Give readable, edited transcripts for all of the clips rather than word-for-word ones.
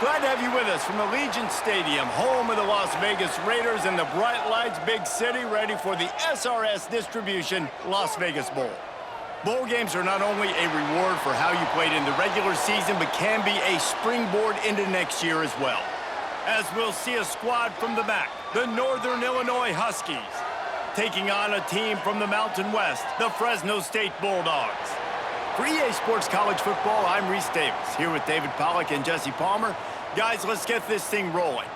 Glad to have you with us from Allegiant Stadium, home of the Las Vegas Raiders and the bright lights, big city, ready for the SRS Distribution Las Vegas Bowl. Bowl games are not only a reward for how you played in the regular season, but can be a springboard into next year as well. As we'll see a squad from the back, the Northern Illinois Huskies, taking on a team from the Mountain West, the Fresno State Bulldogs. For EA Sports College Football, I'm Reese Davis, here with David Pollack and Jesse Palmer. Guys, let's get this thing rolling.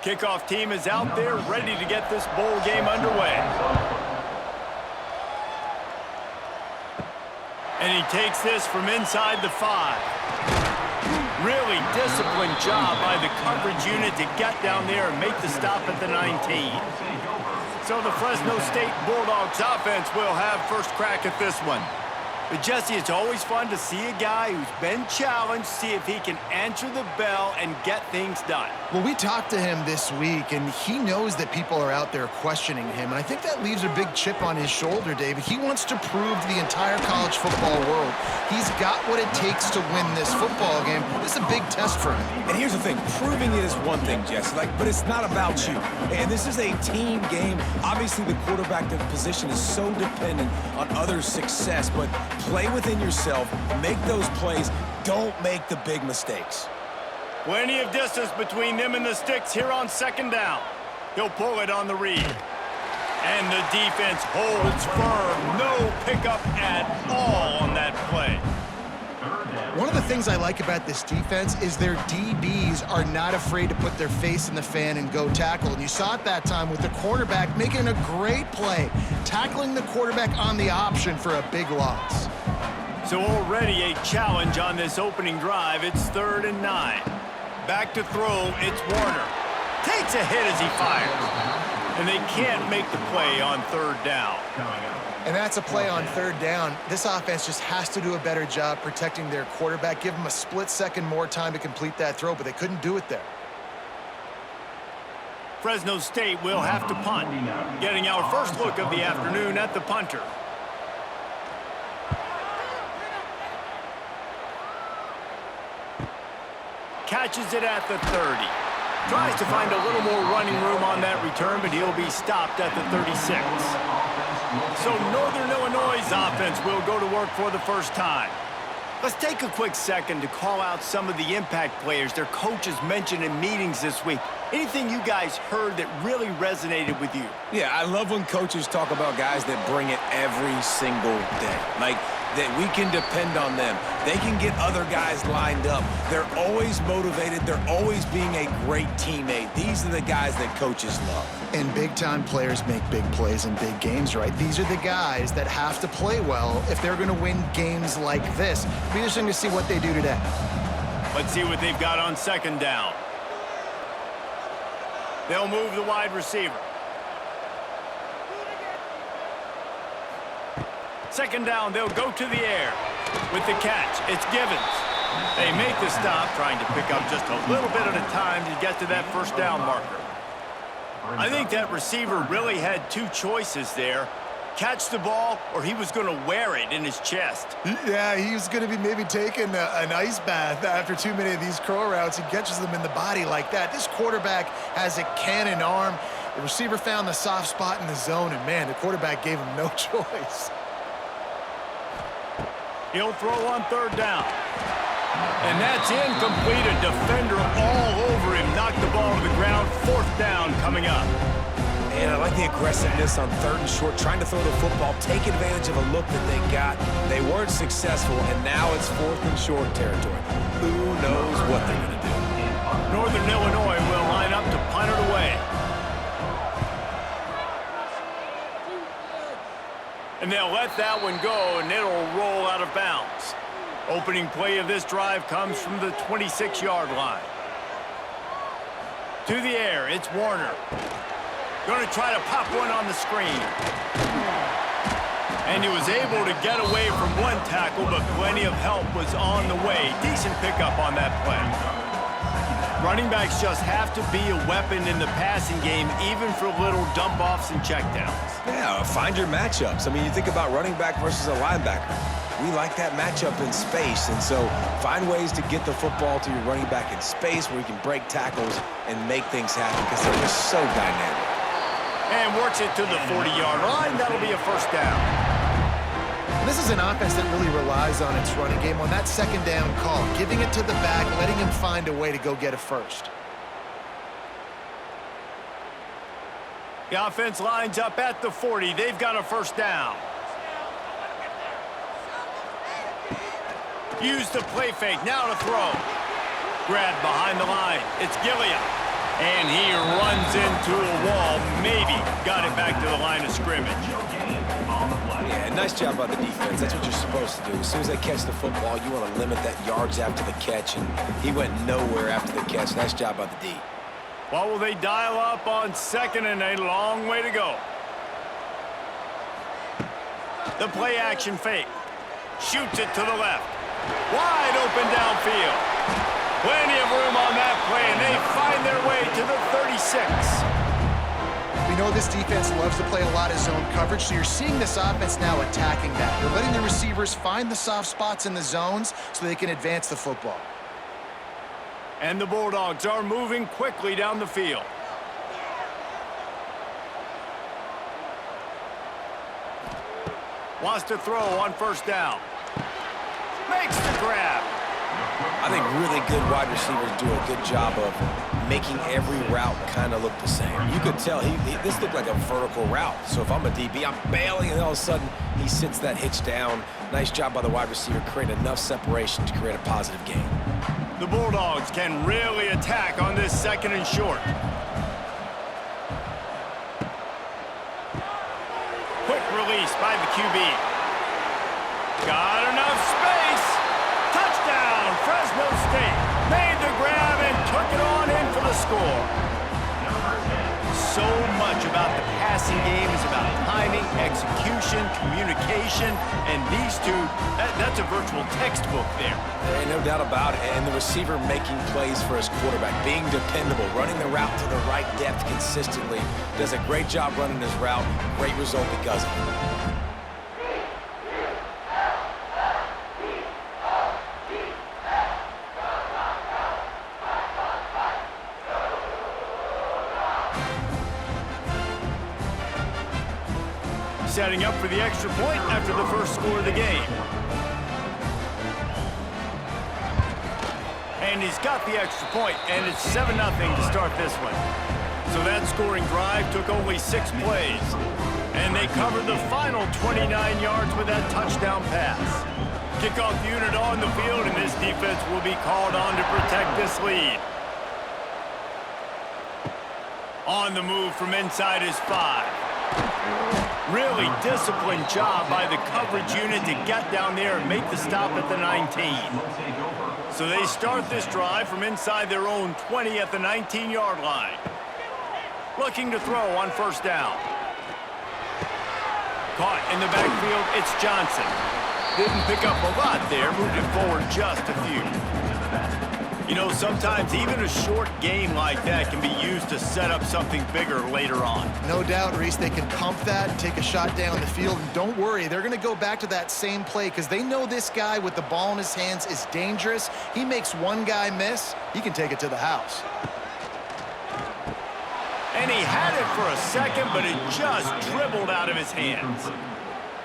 Kickoff team is out there ready to get this bowl game underway. And he takes this from inside the 5. Really disciplined job by the coverage unit to get down there and make the stop at the 19. So the Fresno State Bulldogs offense will have first crack at this one. But Jesse, it's always fun to see a guy who's been challenged, see if he can answer the bell and get things done. Well, we talked to him this week, and he knows that people are out there questioning him, and I think that leaves a big chip on his shoulder, David. He wants to prove to the entire college football world he's got what it takes to win this football game. This is a big test for him. And here's the thing, proving it is one thing, Jesse, but it's not about you. And this is a team game. Obviously, the quarterback position is so dependent on others' success, but play within yourself, make those plays, don't make the big mistakes. Plenty of distance between them and the sticks here on second down. He'll pull it on the read. And the defense holds firm. No pickup at all on that play. One of the things I like about this defense is their DBs are not afraid to put their face in the fan and go tackle. And you saw it that time with the quarterback making a great play, tackling the quarterback on the option for a big loss. So already a challenge on this opening drive. It's 3rd and 9. Back to throw, it's Warner. Takes a hit as he fires. And they can't make the play on 3rd down. And that's a play on 3rd down. This offense just has to do a better job protecting their quarterback. Give him a split second more time to complete that throw, but they couldn't do it there. Fresno State will have to punt. Getting our first look of the afternoon at the punter. Catches it at the 30. Tries to find a little more running room on that return, but he'll be stopped at the 36. So Northern Illinois' offense will go to work for the first time. Let's take a quick second to call out some of the impact players their coaches mentioned in meetings this week. Anything you guys heard that really resonated with you? Yeah, I love when coaches talk about guys that bring it every single day. Like, that we can depend on them. They can get other guys lined up. They're always motivated. They're always being a great teammate. These are the guys that coaches love. And big-time players make big plays in big games, right? These are the guys that have to play well if they're going to win games like this. It'll be interesting to see what they do today. Let's see what they've got on second down. They'll move the wide receiver. Second down, they'll go to the air. With the catch, it's Givens. They make the stop, trying to pick up just a little bit at a time to get to that first down marker. I think that receiver really had two choices there. Catch the ball, or he was going to wear it in his chest. Yeah, he was going to be maybe taking an ice bath after too many of these curl routes. He catches them in the body like that. This quarterback has a cannon arm. The receiver found the soft spot in the zone, and man, the quarterback gave him no choice. He'll throw on 3rd down. And that's incomplete. A defender all over him. Knocked the ball to the ground. 4th down coming up. And I like the aggressiveness on 3rd and short, trying to throw the football, take advantage of a look that they got. They weren't successful, and now it's 4th and short territory. Who knows what they're going to do? Northern Illinois will line up to punt it away. And they'll let that one go, and it'll roll out of bounds. Opening play of this drive comes from the 26-yard line. To the air, it's Warner. Going to try to pop one on the screen. And he was able to get away from one tackle, but plenty of help was on the way. Decent pickup on that play. Running backs just have to be a weapon in the passing game, even for little dump-offs and checkdowns. Yeah, find your matchups. I mean, you think about running back versus a linebacker. We like that matchup in space, and so find ways to get the football to your running back in space where you can break tackles and make things happen because they're just so dynamic. And works it to the 40-yard line. That'll be a first down. This is an offense that really relies on its running game, on that second down call, giving it to the back, letting him find a way to go get a first. The offense lines up at the 40. They've got a first down. Use the play fake. Now to throw. Grab behind the line. It's Gilliam. And he runs into a wall. Maybe got it back to the line of scrimmage. Yeah, nice job by the defense. That's what you're supposed to do. As soon as they catch the football, you want to limit that yards after the catch, and he went nowhere after the catch. Nice job by the D. What will they dial up on second and a long way to go? The play action fake. Shoots it to the left. Wide open downfield. Plenty of room on that play, and they find their way to the 36. We know this defense loves to play a lot of zone coverage, so you're seeing this offense now attacking that. They're letting the receivers find the soft spots in the zones so they can advance the football. And the Bulldogs are moving quickly down the field. Wants to throw on first down. Makes the grab. I think really good wide receivers do a good job of making every route kind of look the same. You could tell this looked like a vertical route. So if I'm a DB, I'm bailing, and all of a sudden he sits that hitch down. Nice job by the wide receiver, create enough separation to create a positive gain. The Bulldogs can really attack on this second and short. Quick release by the QB. Got enough space. Touchdown, Fresno State. Made the grab and took it on in for the score. So much about the passing game is about timing, execution, communication, and these two, that's a virtual textbook there. No doubt about it. And the receiver making plays for his quarterback, being dependable, running the route to the right depth consistently. Does a great job running his route. Great result because of it. Setting up for the extra point after the first score of the game. And he's got the extra point, and it's 7-0 to start this one. So that scoring drive took only 6 plays. And they covered the final 29 yards with that touchdown pass. Kickoff unit on the field, and this defense will be called on to protect this lead. On the move from inside his 5. Really disciplined job by the coverage unit to get down there and make the stop at the 19. So they start this drive from inside their own 20 at the 19-yard line. Looking to throw on first down. Caught in the backfield, it's Johnson. Didn't pick up a lot there, moved it forward just a few. You know, sometimes even a short game like that can be used to set up something bigger later on. No doubt, Reese, they can pump that and take a shot down the field. And don't worry, they're going to go back to that same play because they know this guy with the ball in his hands is dangerous. He makes one guy miss, he can take it to the house. And he had it for a second, but it just dribbled out of his hands.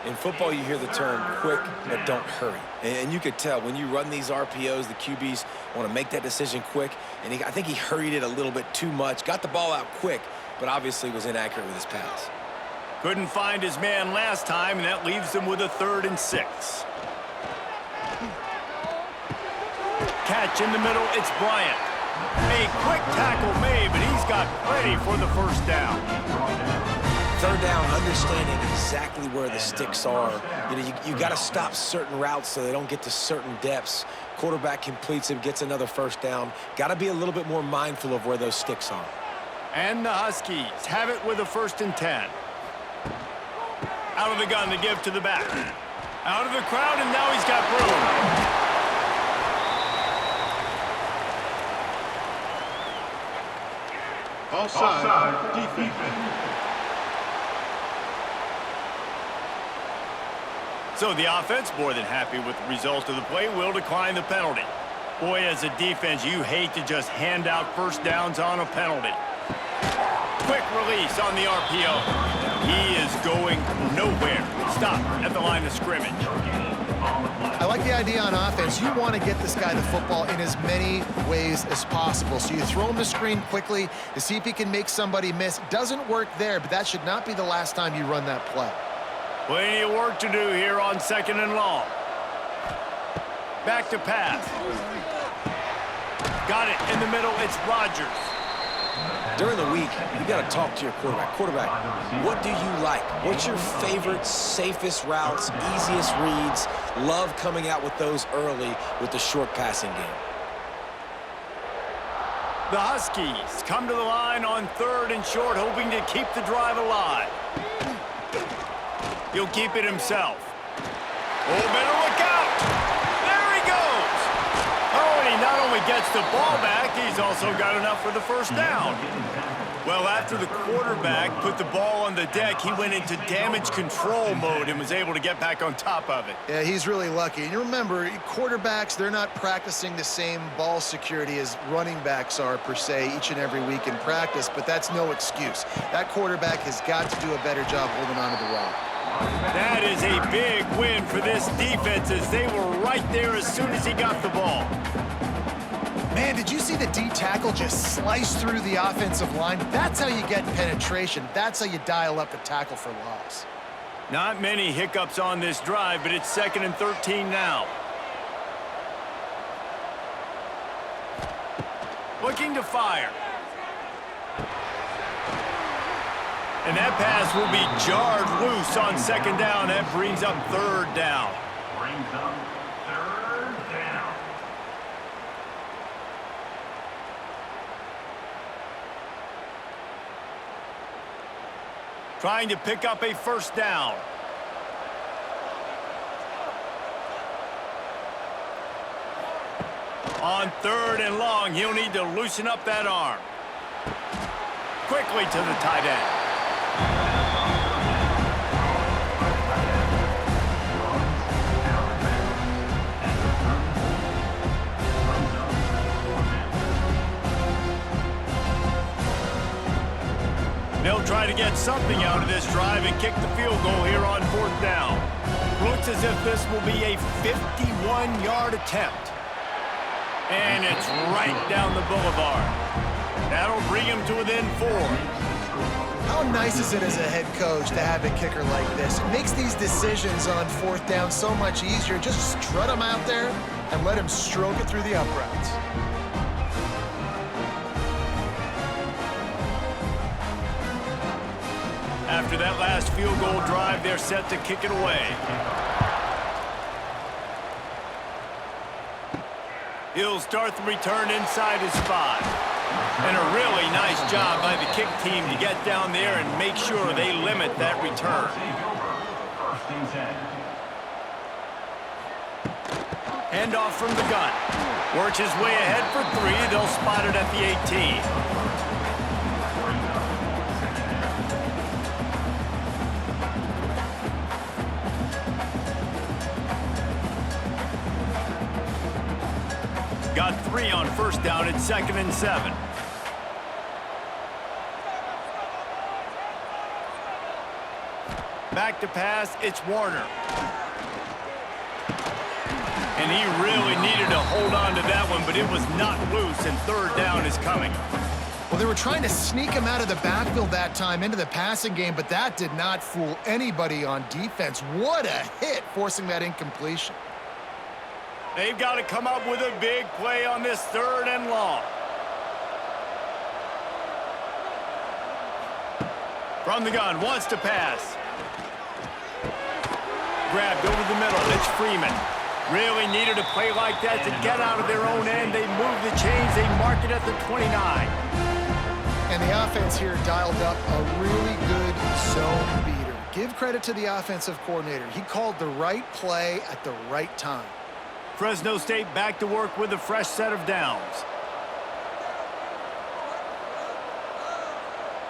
In football, you hear the term quick, but don't hurry. And you could tell when you run these RPOs, the QBs want to make that decision quick. And I think he hurried it a little bit too much, got the ball out quick, but obviously was inaccurate with his pass. Couldn't find his man last time, and that leaves him with a 3rd and 6. Catch in the middle, it's Bryant. A quick tackle made, but he's got plenty for the first down. 3rd down, understanding exactly where the sticks are. You know, you got to stop certain routes so they don't get to certain depths. Quarterback completes it, gets another first down. Got to be a little bit more mindful of where those sticks are. And the Huskies have it with a 1st and 10. Out of the gun to give to the back. Out of the crowd, and now he's got room. Offside, defense. So the offense, more than happy with the result of the play, will decline the penalty. Boy, as a defense, you hate to just hand out first downs on a penalty. Quick release on the RPO. He is going nowhere. Stop at the line of scrimmage. I like the idea on offense. You want to get this guy the football in as many ways as possible. So you throw him the screen quickly to see if he can make somebody miss. Doesn't work there, but that should not be the last time you run that play. Plenty of work to do here on 2nd and long. Back to pass. Got it in the middle. It's Rodgers. During the week, you got to talk to your quarterback. Quarterback, what do you like? What's your favorite, safest routes, easiest reads? Love coming out with those early with the short passing game. The Huskies come to the line on 3rd and short, hoping to keep the drive alive. He'll keep it himself. Oh, better look out! There he goes! Oh, and he not only gets the ball back, he's also got enough for the first down. Well, after the quarterback put the ball on the deck, he went into damage control mode and was able to get back on top of it. Yeah, he's really lucky. And you remember, quarterbacks, they're not practicing the same ball security as running backs are, per se, each and every week in practice, but that's no excuse. That quarterback has got to do a better job holding on to the rock. That is a big win for this defense as they were right there as soon as he got the ball. Man, did you see the D tackle just slice through the offensive line? That's how you get penetration. That's how you dial up a tackle for loss. Not many hiccups on this drive, but it's 2nd and 13 now. Looking to fire. And that pass will be jarred loose on 2nd down. That brings up 3rd down. Trying to pick up a first down. On 3rd and long, he'll need to loosen up that arm. Quickly to the tight end. They'll try to get something out of this drive and kick the field goal here on 4th down. Looks as if this will be a 51-yard attempt. And it's right down the boulevard. That'll bring him to within 4. How nice is it as a head coach to have a kicker like this? It makes these decisions on 4th down so much easier. Just strut him out there and let him stroke it through the uprights. After that last field goal drive, they're set to kick it away. He'll start the return inside his 5. And a really nice job by the kick team to get down there and make sure they limit that return. Handoff from the gun. Works his way ahead for 3. They'll spot it at the 18. Got 3 on first down at 2nd and 7. Back to pass, it's Warner. And he really needed to hold on to that one, but it was not loose, and 3rd down is coming. Well, they were trying to sneak him out of the backfield that time into the passing game, but that did not fool anybody on defense. What a hit, forcing that incompletion. They've got to come up with a big play on this 3rd and long. From the gun, wants to pass. Grabbed over the middle, it's Freeman. Really needed a play like that to get out of their own end. They move the chains, they mark it at the 29. And the offense here dialed up a really good zone beater. Give credit to the offensive coordinator. He called the right play at the right time. Fresno State back to work with a fresh set of downs.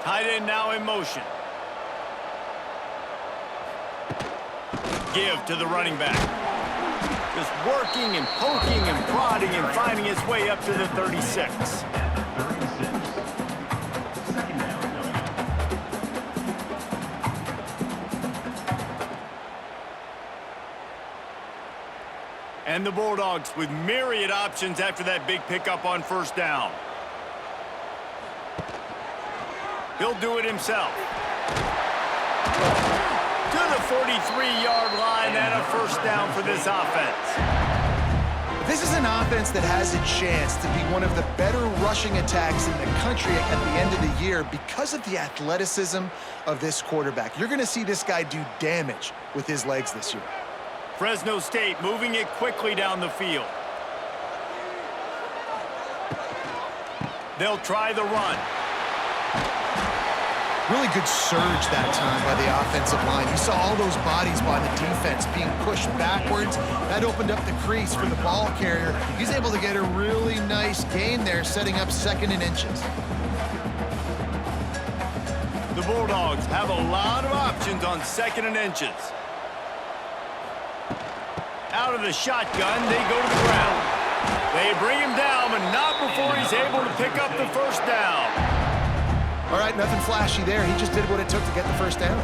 Tight end now in motion. Give to the running back. Just working and poking and prodding and finding his way up to the 36. And the Bulldogs with myriad options after that big pickup on first down. He'll do it himself. To the 43-yard line and a first down for this offense. This is an offense that has a chance to be one of the better rushing attacks in the country at the end of the year because of the athleticism of this quarterback. You're going to see this guy do damage with his legs this year. Fresno State moving it quickly down the field. They'll try the run. Really good surge that time by the offensive line. You saw all those bodies by the defense being pushed backwards. That opened up the crease for the ball carrier. He's able to get a really nice gain there, setting up 2nd and inches. The Bulldogs have a lot of options on 2nd and inches. Out of the shotgun, they go to the ground. They bring him down, but not before he's able to pick up the first down. All right, nothing flashy there. He just did what it took to get the first down.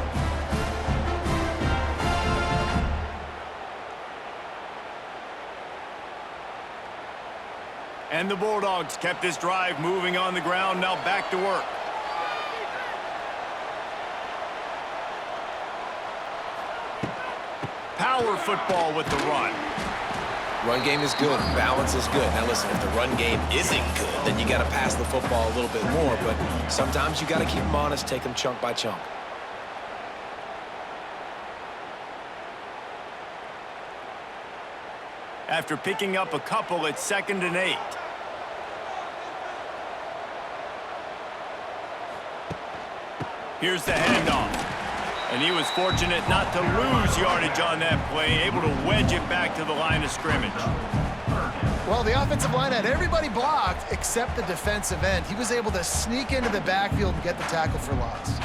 And the Bulldogs kept this drive moving on the ground, now back to work. Power football with the run. Run game is good. Balance is good. Now listen, if the run game isn't good, then you got to pass the football a little bit more. But sometimes you got to keep them honest, take them chunk by chunk. After picking up a couple, it's 2nd and 8. Here's the handoff. And he was fortunate not to lose yardage on that play, able to wedge it back to the line of scrimmage. Well, the offensive line had everybody blocked except the defensive end. He was able to sneak into the backfield and get the tackle for loss.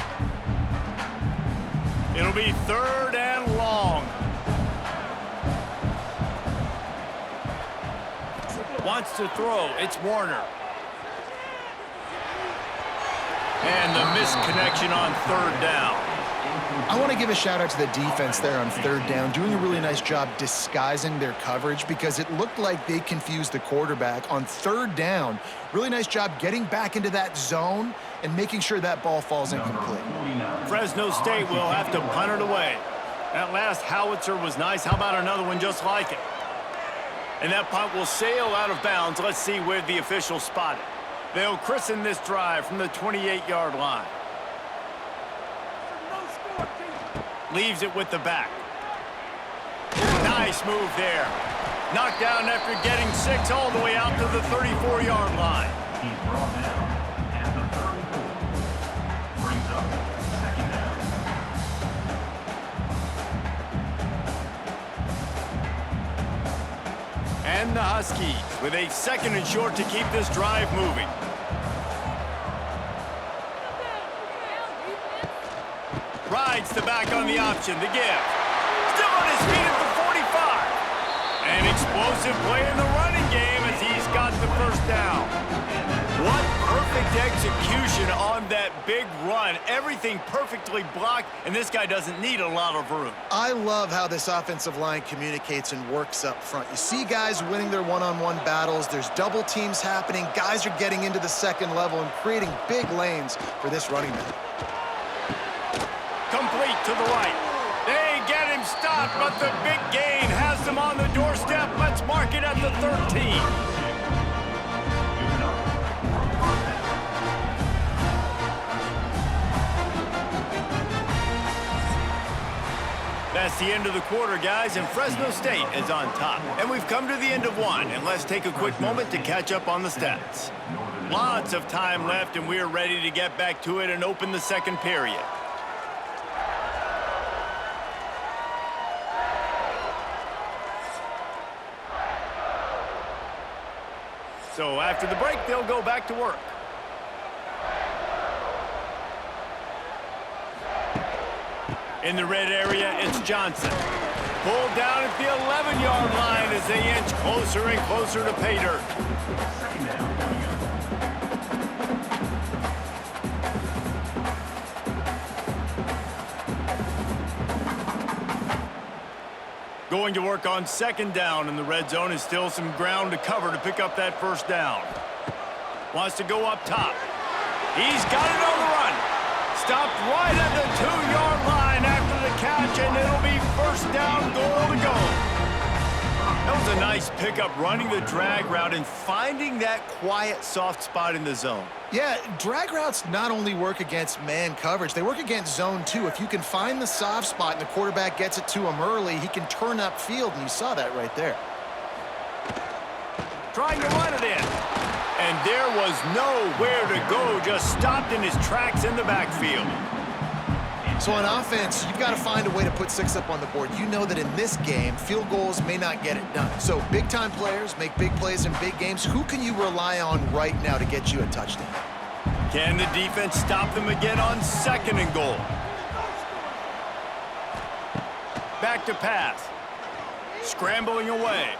It'll be 3rd and long. Wants to throw. It's Warner. And the missed connection on 3rd down. I want to give a shout out to the defense there on 3rd down, doing a really nice job disguising their coverage because it looked like they confused the quarterback on 3rd down. Really nice job getting back into that zone and making sure that ball falls incomplete. Fresno State will have to punt it away. That last howitzer was nice. How about another one just like it? And that punt will sail out of bounds. Let's see where the officials spot it. They'll christen this drive from the 28-yard line. Leaves it with the back. Nice move there. Knocked down after getting 6 all the way out to the 34-yard line. He's brought down at the 34. Brings up 2nd down. And the Huskies with a 2nd and short to keep this drive moving. Rides the back on the option. The give. Still on his feet at the 45. An explosive play in the running game as he's got the first down. What perfect execution on that big run. Everything perfectly blocked, and this guy doesn't need a lot of room. I love how this offensive line communicates and works up front. You see guys winning their one-on-one battles. There's double teams happening. Guys are getting into the 2nd level and creating big lanes for this running back. Complete to the right. They get him stopped, but the big gain has them on the doorstep. Let's mark it at the 13. That's the end of the quarter, guys, and Fresno State is on top. And we've come to the end of one, and let's take a quick moment to catch up on the stats. Lots of time left, and we are ready to get back to it and open the 2nd period. So after the break, they'll go back to work. In the red area, it's Johnson. Pulled down at the 11-yard line as they inch closer and closer to pay dirt. Second down. Going to work on second down in the red zone is still some ground to cover to pick up that first down. Wants to go up top. He's got it on the run. Stopped right at the 2-yard line after the catch, and it'll be first down, goal to go. That was a nice pickup, running the drag route and finding that quiet, soft spot in the zone. Yeah, drag routes not only work against man coverage, they work against zone too. If you can find the soft spot and the quarterback gets it to him early, he can turn upfield, and you saw that right there. Trying to run it in. And there was nowhere to go, just stopped in his tracks in the backfield. So on offense, you've got to find a way to put 6 up on the board. You know that in this game, field goals may not get it done. So big-time players make big plays in big games. Who can you rely on right now to get you a touchdown? Can the defense stop them again on second and goal? Back to pass. Scrambling away.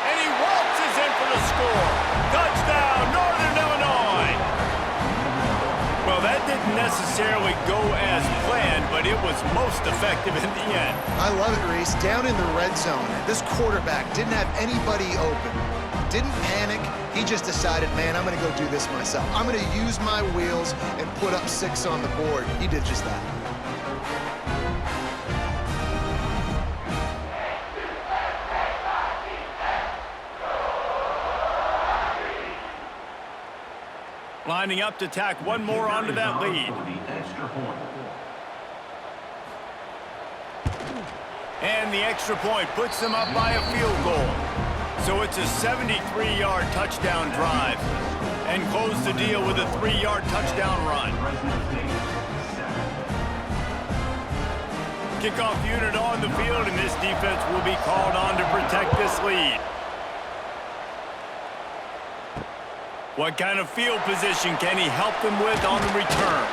And he waltzes in for the score. Touchdown, Northern Illinois. Well, that didn't necessarily go as planned, but it was most effective in the end. I love it, Reese. Down in the red zone, this quarterback didn't have anybody open. Didn't panic. He just decided, man, I'm going to go do this myself. I'm going to use my wheels and put up 6 on the board. He did just that. Lining up to tack one more onto that lead. And the extra point puts them up by a field goal. So it's a 73-yard touchdown drive. And close the deal with a 3-yard touchdown run. Kickoff unit on the field, and this defense will be called on to protect this lead. What kind of field position can he help them with on the return?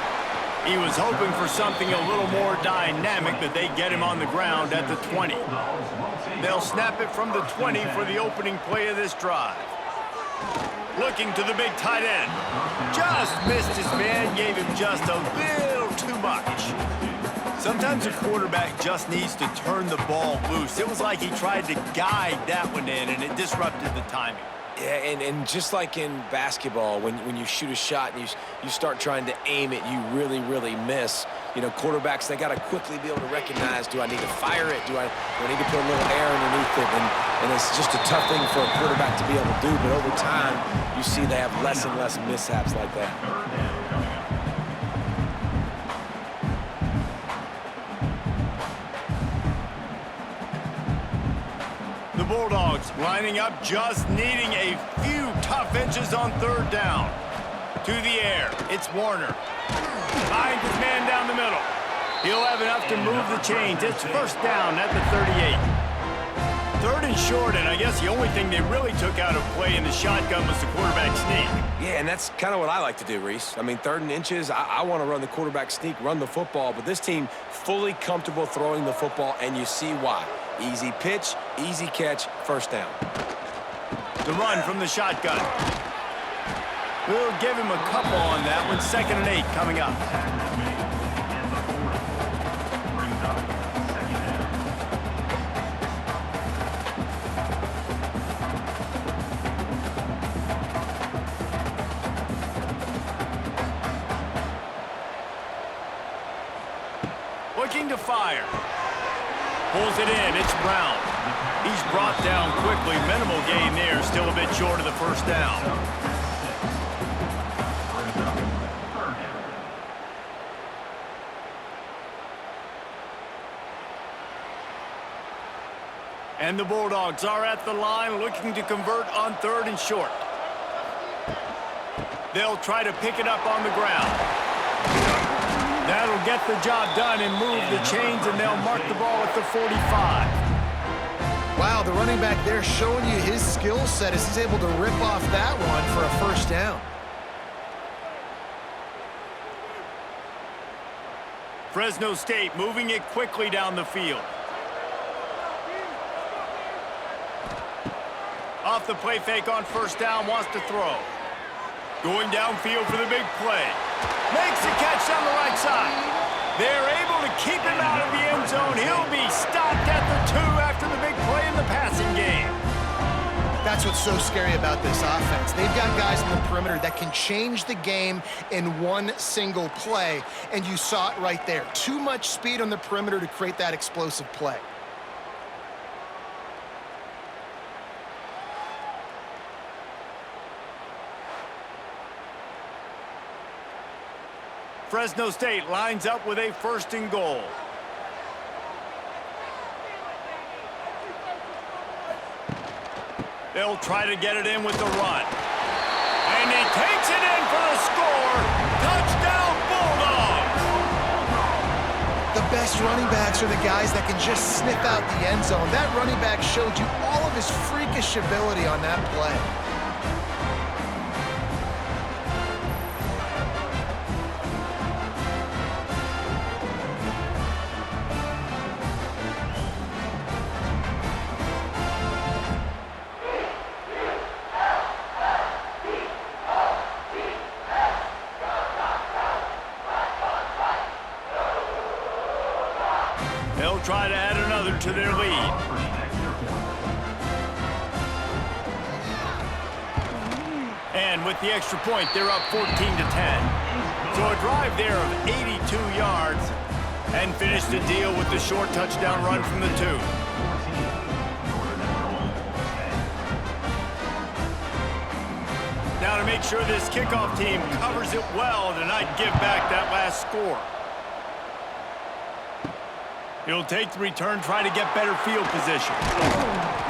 He was hoping for something a little more dynamic, but they get him on the ground at the 20. They'll snap it from the 20 for the opening play of this drive. Looking to the big tight end. Just missed his man, gave him just a little too much. Sometimes a quarterback just needs to turn the ball loose. It was like he tried to guide that one in, and it disrupted the timing. Yeah, and just like in basketball, when you shoot a shot and you start trying to aim it, you really, really miss. You know, quarterbacks, they got to quickly be able to recognize, do I need to fire it? Do I need to put a little air underneath it? And it's just a tough thing for a quarterback to be able to do. But over time, you see they have less and less mishaps like that. The Bulldogs lining up, just needing a few tough inches on third down. To the air, it's Warner. Finds his man down the middle. He'll have enough to move the chains. It's first down at the 38. Third and short, and I guess the only thing they really took out of play in the shotgun was the quarterback sneak. Yeah, and that's kind of what I like to do, Reese. I mean, 3rd and inches, I want to run the quarterback sneak, run the football, but this team fully comfortable throwing the football, and you see why. Easy pitch, easy catch, first down. The run from the shotgun. We'll give him a couple on that one. 2nd and 8 coming up. Looking to fire. Pulls it in. It's Brown. He's brought down quickly. Minimal gain there. Still a bit short of the first down. And the Bulldogs are at the line looking to convert on 3rd and short. They'll try to pick it up on the ground. That'll get the job done and move the chains, and they'll mark the ball at the 45. Wow, the running back there showing you his skill set as he's able to rip off that one for a first down. Fresno State moving it quickly down the field. Off the play fake on first down, wants to throw. Going downfield for the big play. Makes the catch down the right side. They're able to keep him out of the end zone. He'll be stopped at the 2 after the big play in the passing game. That's what's so scary about this offense. They've got guys in the perimeter that can change the game in one single play, and you saw it right there. Too much speed on the perimeter to create that explosive play. Fresno State lines up with a 1st and goal. They'll try to get it in with the run. And he takes it in for the score. Touchdown, Bulldogs! The best running backs are the guys that can just sniff out the end zone. That running back showed you all of his freakish ability on that play. They'll try to add another to their lead. And with the extra point, they're up 14 to 10. So a drive there of 82 yards and finish the deal with the short touchdown run from the 2. Now to make sure this kickoff team covers it well to not give back that last score. He'll take the return, try to get better field position.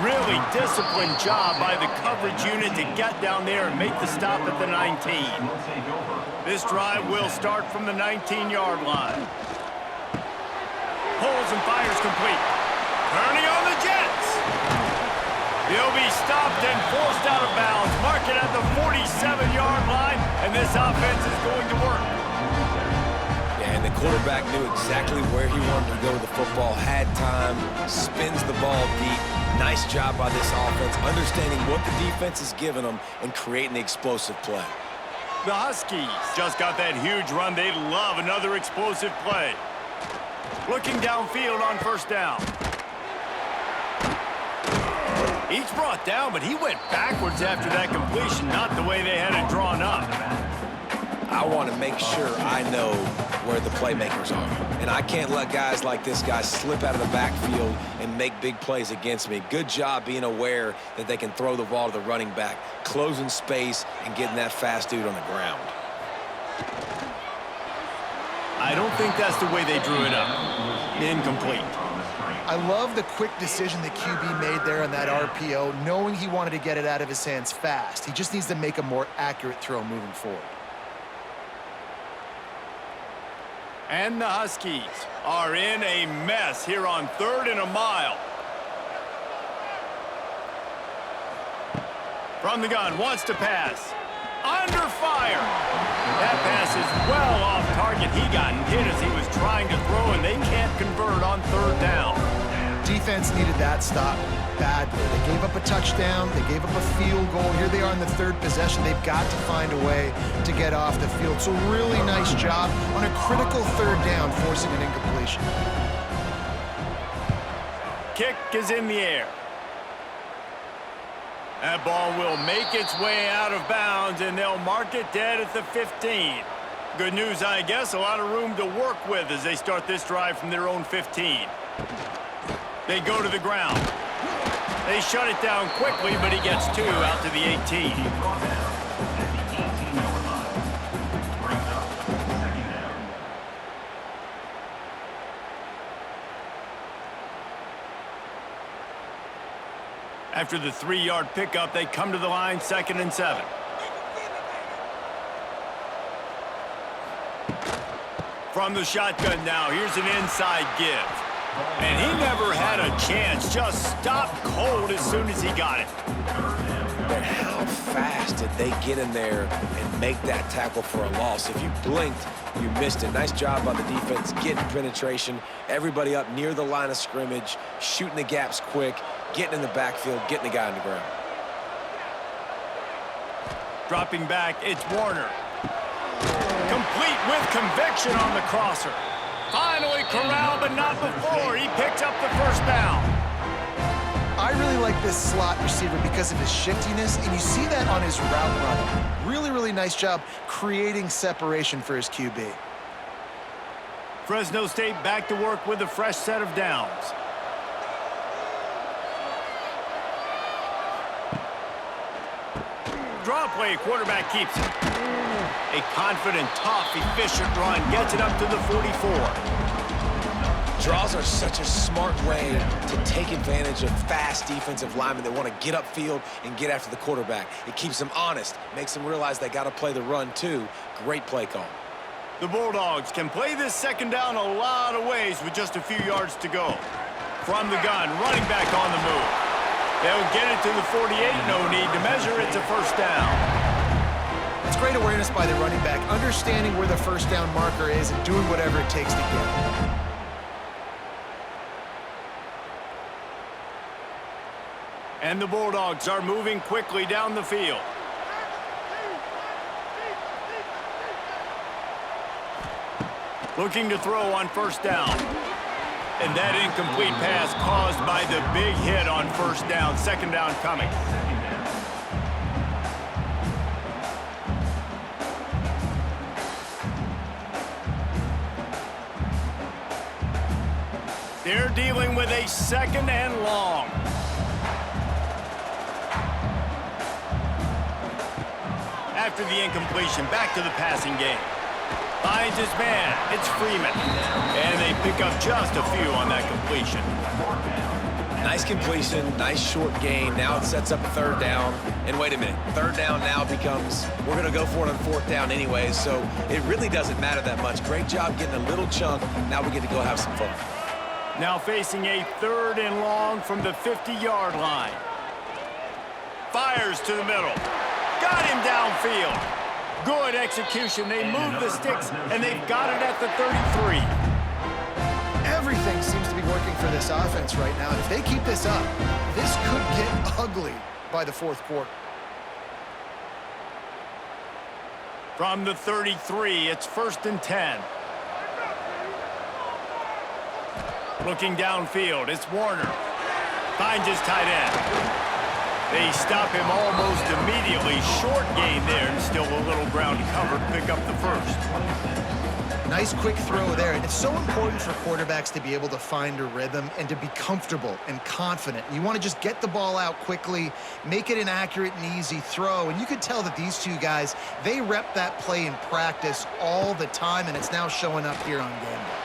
Really disciplined job by the coverage unit to get down there and make the stop at the 19. This drive will start from the 19-yard line. Pulls and fires complete. Turning on the Jets. He'll be stopped and forced out of bounds. Mark it at the 47-yard line, and this offense is going to work. And the quarterback knew exactly where he wanted to go with the football, had time, spins the ball deep. Nice job by this offense, understanding what the defense is giving them and creating the explosive play. The Huskies just got that huge run. They love another explosive play. Looking downfield on first down. He's brought down, but he went backwards after that completion, not the way they had it drawn up. I want to make sure I know where the playmakers are. And I can't let guys like this guy slip out of the backfield and make big plays against me. Good job being aware that they can throw the ball to the running back, closing space and getting that fast dude on the ground. I don't think that's the way they drew it up. Incomplete. I love the quick decision the QB made there on that RPO, knowing he wanted to get it out of his hands fast. He just needs to make a more accurate throw moving forward. And the Huskies are in a mess here on 3rd and a mile. From the gun, wants to pass. Under fire. That pass is well off target. He got hit as he was trying to throw, and they can't convert on 3rd down. Defense needed that stop badly. They gave up a touchdown. They gave up a field goal. Here they are in the 3rd possession. They've got to find a way to get off the field. So really nice job on a critical 3rd down, forcing an incompletion. Kick is in the air. That ball will make its way out of bounds, and they'll mark it dead at the 15. Good news, I guess, a lot of room to work with as they start this drive from their own 15. They go to the ground. They shut it down quickly, but he gets 2 out to the 18. After the 3-yard pickup, they come to the line, 2nd and 7. From the shotgun now, here's an inside give. And he never had a chance. Just stopped cold as soon as he got it. But how fast did they get in there and make that tackle for a loss? If you blinked, you missed it. Nice job by the defense, getting penetration, everybody up near the line of scrimmage, shooting the gaps quick, getting in the backfield, getting the guy on the ground. Dropping back, it's Warner. Complete with conviction on the crosser. Finally corralled, but not before. He picks up the first down. I really like this slot receiver because of his shiftiness, and you see that on his route running. Really, really nice job creating separation for his QB. Fresno State back to work with a fresh set of downs. Draw play, quarterback keeps it. A confident, tough, efficient run gets it up to the 44. Draws are such a smart way to take advantage of fast defensive linemen that want to get upfield and get after the quarterback. It keeps them honest, makes them realize they got to play the run too. Great play call. The Bulldogs can play this second down a lot of ways with just a few yards to go. From the gun, running back on the move. They'll get it to the 48, no need to measure. It's a first down. It's great awareness by the running back, understanding where the first down marker is and doing whatever it takes to get it. And the Bulldogs are moving quickly down the field. Looking to throw on first down. And that incomplete pass caused by the big hit on first down. Second down coming. They're dealing with a second and long. After the incompletion, back to the passing game. Finds his man. It's Freeman. And they pick up just a few on that completion. Nice completion, nice short gain. Now it sets up a third down. And wait a minute, third down now becomes, we're going to go for it on fourth down anyways, so it really doesn't matter that much. Great job getting a little chunk. Now we get to go have some fun. Now facing a third and long from the 50-yard line. Fires to the middle. Got him downfield. Good execution. They move the sticks, and they've got it at the 33. Everything seems to be working for this offense right now, and if they keep this up, this could get ugly by the fourth quarter. From the 33, it's 1st and 10. Looking downfield, it's Warner. Finds his tight end. They stop him almost immediately. Short gain there, and still a little ground to cover to pick up the first. Nice quick throw there. And it's so important for quarterbacks to be able to find a rhythm and to be comfortable and confident. You want to just get the ball out quickly, make it an accurate and easy throw. And you could tell that these two guys, they rep that play in practice all the time, and it's now showing up here on game day.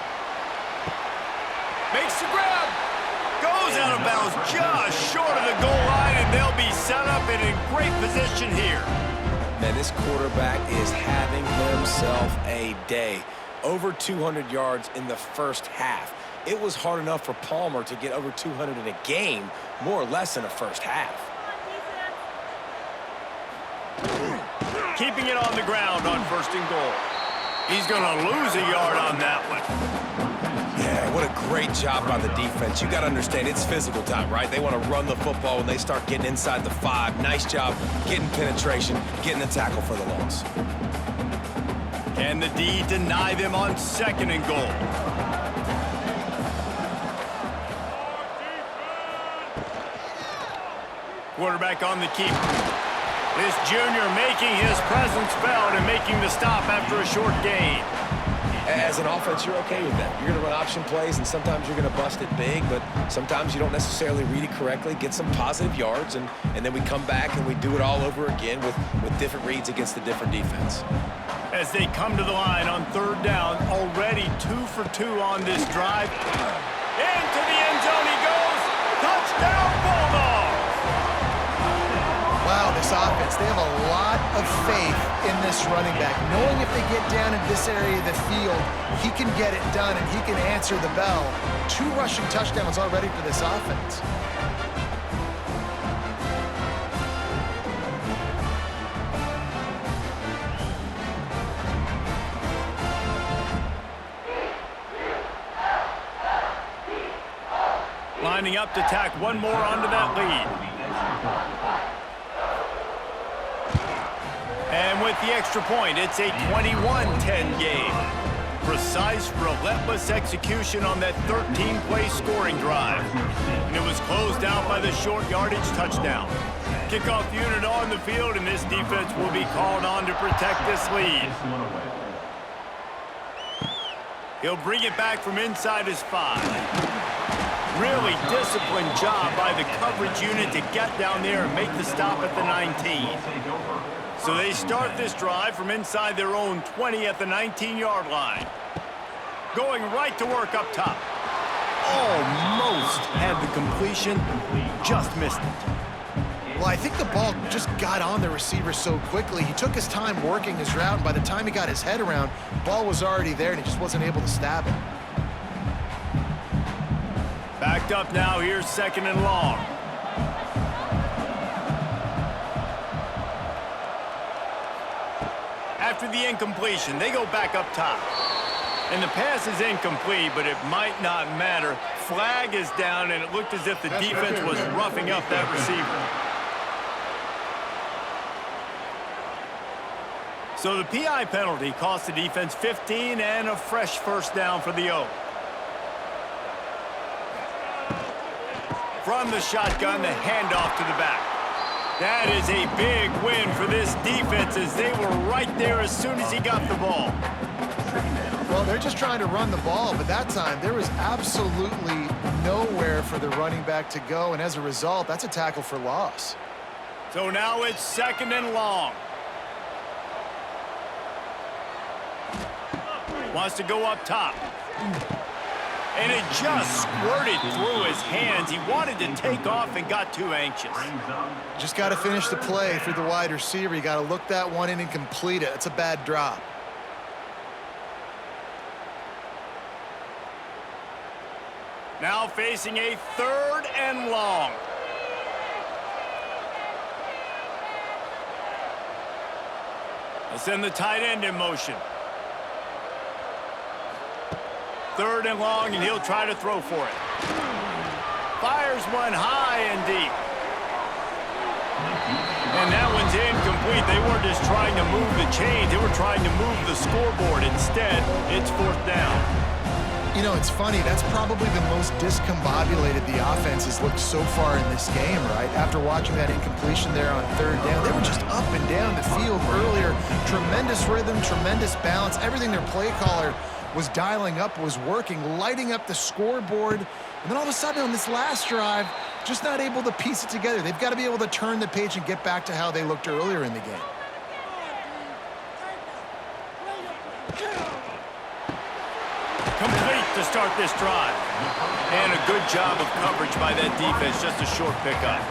Makes the grab. Goes out of bounds just short of the goal line, and they'll be set up and in great position here. Man, this quarterback is having himself a day. Over 200 yards in the first half. It was hard enough for Palmer to get over 200 in a game, more or less in a first half. Keeping it on the ground on 1st and goal. He's going to lose a yard on that one. Yeah, what a great job by the defense. You got to understand, it's physical time, right? They want to run the football when they start getting inside the 5. Nice job getting penetration, getting the tackle for the loss. Can the D deny them on 2nd and goal? Quarterback on the keep. This junior making his presence felt and making the stop after a short gain. As an offense, you're okay with that. You're going to run option plays, and sometimes you're going to bust it big, but sometimes you don't necessarily read it correctly, get some positive yards, and then we come back and we do it all over again with different reads against the different defense. As they come to the line on 3rd down, already 2 for 2 on this drive. Into the end zone he goes. Touchdown, Bulldogs! Wow, the this offense, they have a lot of faith in this running back, knowing if they get down in this area of the field, he can get it done and he can answer the bell. 2 rushing touchdowns already for this offense. Lining up to tack one more onto that lead. And with the extra point, it's a 21-10 game. Precise, relentless execution on that 13-play scoring drive. And it was closed out by the short yardage touchdown. Kickoff unit on the field, and this defense will be called on to protect this lead. He'll bring it back from inside his 5. Really disciplined job by the coverage unit to get down there and make the stop at the 19. So they start this drive from inside their own 20 at the 19-yard line. Going right to work up top. Almost had the completion, just missed it. Well, I think the ball just got on the receiver so quickly. He took his time working his route, and by the time he got his head around, the ball was already there, and he just wasn't able to stab it. Backed up now, here's 2nd and long. After the incompletion, they go back up top. And the pass is incomplete, but it might not matter. Flag is down, and it looked as if the defense was roughing up that receiver. So the PI penalty cost the defense 15 and a fresh first down for the O. From the shotgun, the handoff to the back. That is a big win for this defense as they were right there as soon as he got the ball. Well, they're just trying to run the ball, but that time there was absolutely nowhere for the running back to go, and as a result, that's a tackle for loss. So now it's 2nd and long. Wants to go up top. And it just squirted through his hands. He wanted to take off and got too anxious. Just got to finish the play through the wide receiver. You got to look that one in and complete it. It's a bad drop. Now facing a 3rd and long. They'll send the tight end in motion. 3rd and long, and he'll try to throw for it. Fires one high and deep. And that one's incomplete. They weren't just trying to move the chains. They were trying to move the scoreboard. Instead, it's 4th down. You know, it's funny. That's probably the most discombobulated the offense has looked so far in this game, right? After watching that incompletion there on 3rd down, they were just up and down the field earlier. Tremendous rhythm, tremendous balance. Everything their play caller was dialing up, was working, lighting up the scoreboard. And then all of a sudden on this last drive, just not able to piece it together. They've got to be able to turn the page and get back to how they looked earlier in the game. Complete to start this drive. And a good job of coverage by that defense, just a short pickup.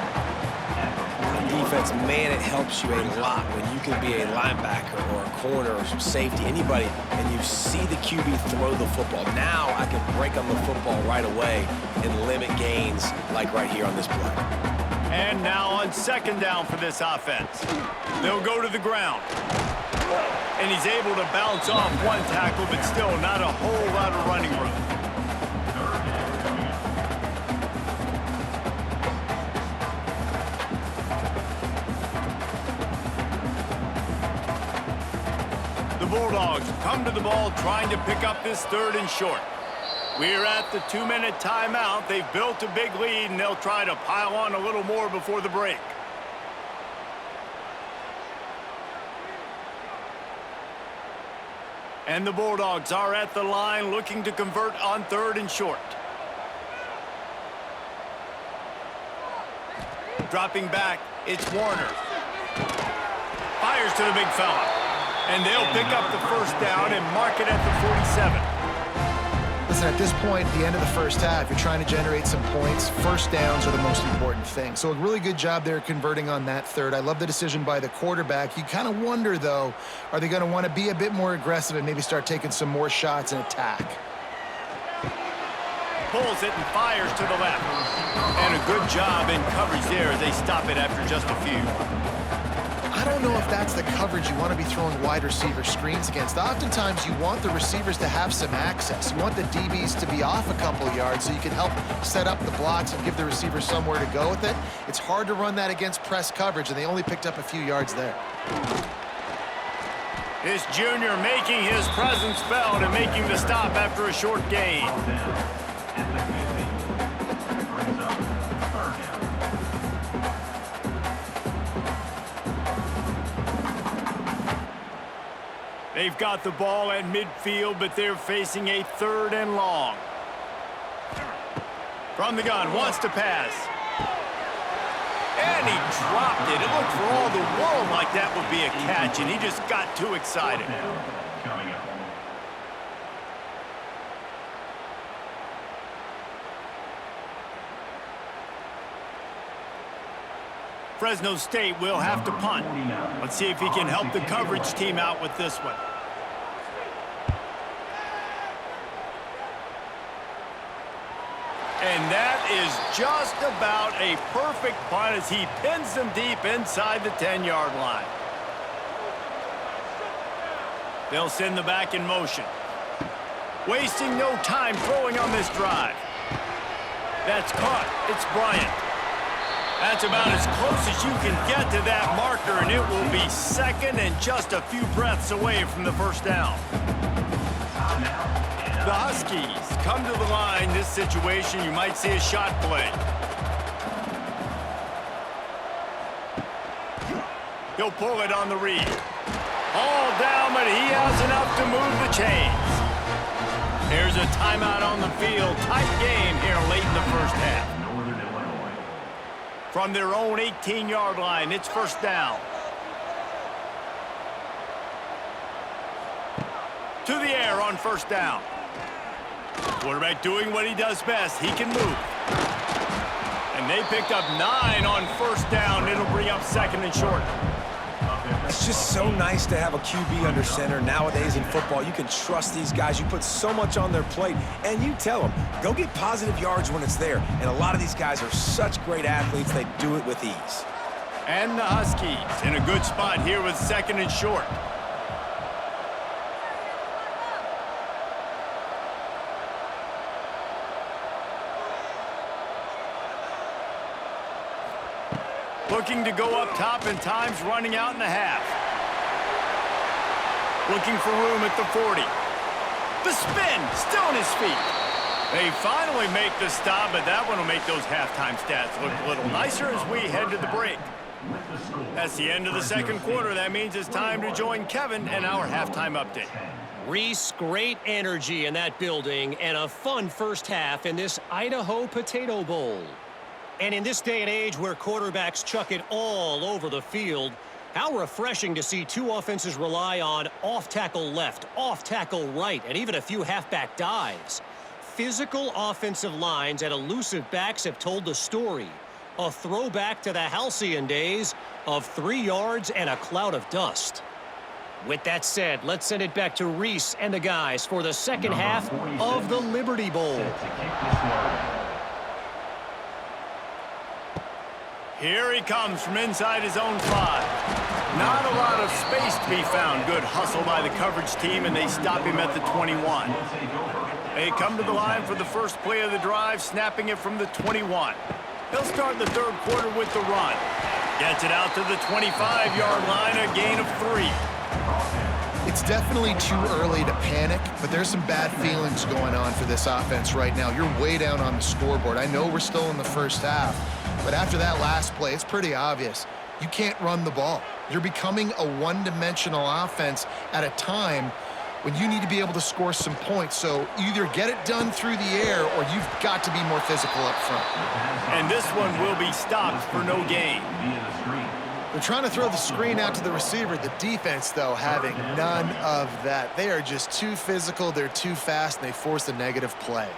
Defense, man, it helps you a lot when you can be a linebacker or a corner or some safety, anybody, and you see the QB throw the football. Now I can break on the football right away and limit gains like right here on this play. And now on 2nd down for this offense. They'll go to the ground. And he's able to bounce off one tackle, but still not a whole lot of running room. Bulldogs come to the ball trying to pick up this 3rd and short. We're at the 2-minute timeout. They've built a big lead, and they'll try to pile on a little more before the break. And the Bulldogs are at the line looking to convert on 3rd and short. Dropping back, it's Warner. Fires to the big fella. And they'll pick up the first down and mark it at the 47. Let's Listen, at this point, at the end of the first half, you're trying to generate some points. First downs are the most important thing. So a really good job there converting on that third. I love the decision by the quarterback. You kind of wonder, though, are they going to want to be a bit more aggressive and maybe start taking some more shots and attack? Pulls it and fires to the left. And a good job in coverage there as they stop it after just a few. I don't know if that's the coverage you want to be throwing wide receiver screens against. Oftentimes, you want the receivers to have some access. You want the DBs to be off a couple yards so you can help set up the blocks and give the receiver somewhere to go with it. It's hard to run that against press coverage, and they only picked up a few yards there. This junior making his presence felt and making the stop after a short gain. They've got the ball at midfield, but they're facing a 3rd and long. From the gun, wants to pass. And he dropped it. It looked for all the world like that would be a catch, and he just got too excited. Fresno State will have to punt. Let's see if he can help the coverage team out with this one. And that is just about a perfect punt as he pins them deep inside the 10-yard line. They'll send the back in motion. Wasting no time throwing on this drive. That's caught. It's Bryant. That's about as close as you can get to that marker, and it will be 2nd and just a few breaths away from the first down. The Huskies come to the line. This situation, you might see a shot play. He'll pull it on the read. All down, but he has enough to move the chains. There's a timeout on the field. Tight game here late in the first half. From their own 18-yard line, it's first down. To the air on first down. Quarterback doing what he does best. He can move. And they picked up 9 on first down. It'll bring up 2nd and short. It's just so nice to have a QB under center. Nowadays in football, you can trust these guys. You put so much on their plate, and you tell them, go get positive yards when it's there. And a lot of these guys are such great athletes, they do it with ease. And the Huskies in a good spot here with 2nd and short. Looking to go up top, and time's running out in the half. Looking for room at the 40. The spin, still on his feet. They finally make the stop, but that one will make those halftime stats look a little nicer as we head to the break. That's the end of the second quarter. That means it's time to join Kevin and our halftime update. Reese, great energy in that building and a fun first half in this Idaho Potato Bowl. And in this day and age where quarterbacks chuck it all over the field, how refreshing to see two offenses rely on off-tackle left, off-tackle right, and even a few halfback dives. Physical offensive lines and elusive backs have told the story. A throwback to the halcyon days of 3 yards and a cloud of dust. With that said, let's send it back to Reese and the guys for the second half of the Liberty Bowl. Here he comes from inside his own 5. Not a lot of space to be found. Good hustle by the coverage team, and they stop him at the 21. They come to the line for the first play of the drive, snapping it from the 21. He'll start the third quarter with the run. Gets it out to the 25-yard line, a gain of 3. It's definitely too early to panic, but there's some bad feelings going on for this offense right now. You're way down on the scoreboard. I know we're still in the first half, but after that last play, it's pretty obvious. You can't run the ball. You're becoming a one-dimensional offense at a time when you need to be able to score some points. So either get it done through the air or you've got to be more physical up front. And this one will be stopped for no gain. They're trying to throw the screen out to the receiver. The defense, though, having none of that. They are just too physical, they're too fast, and they force a negative play.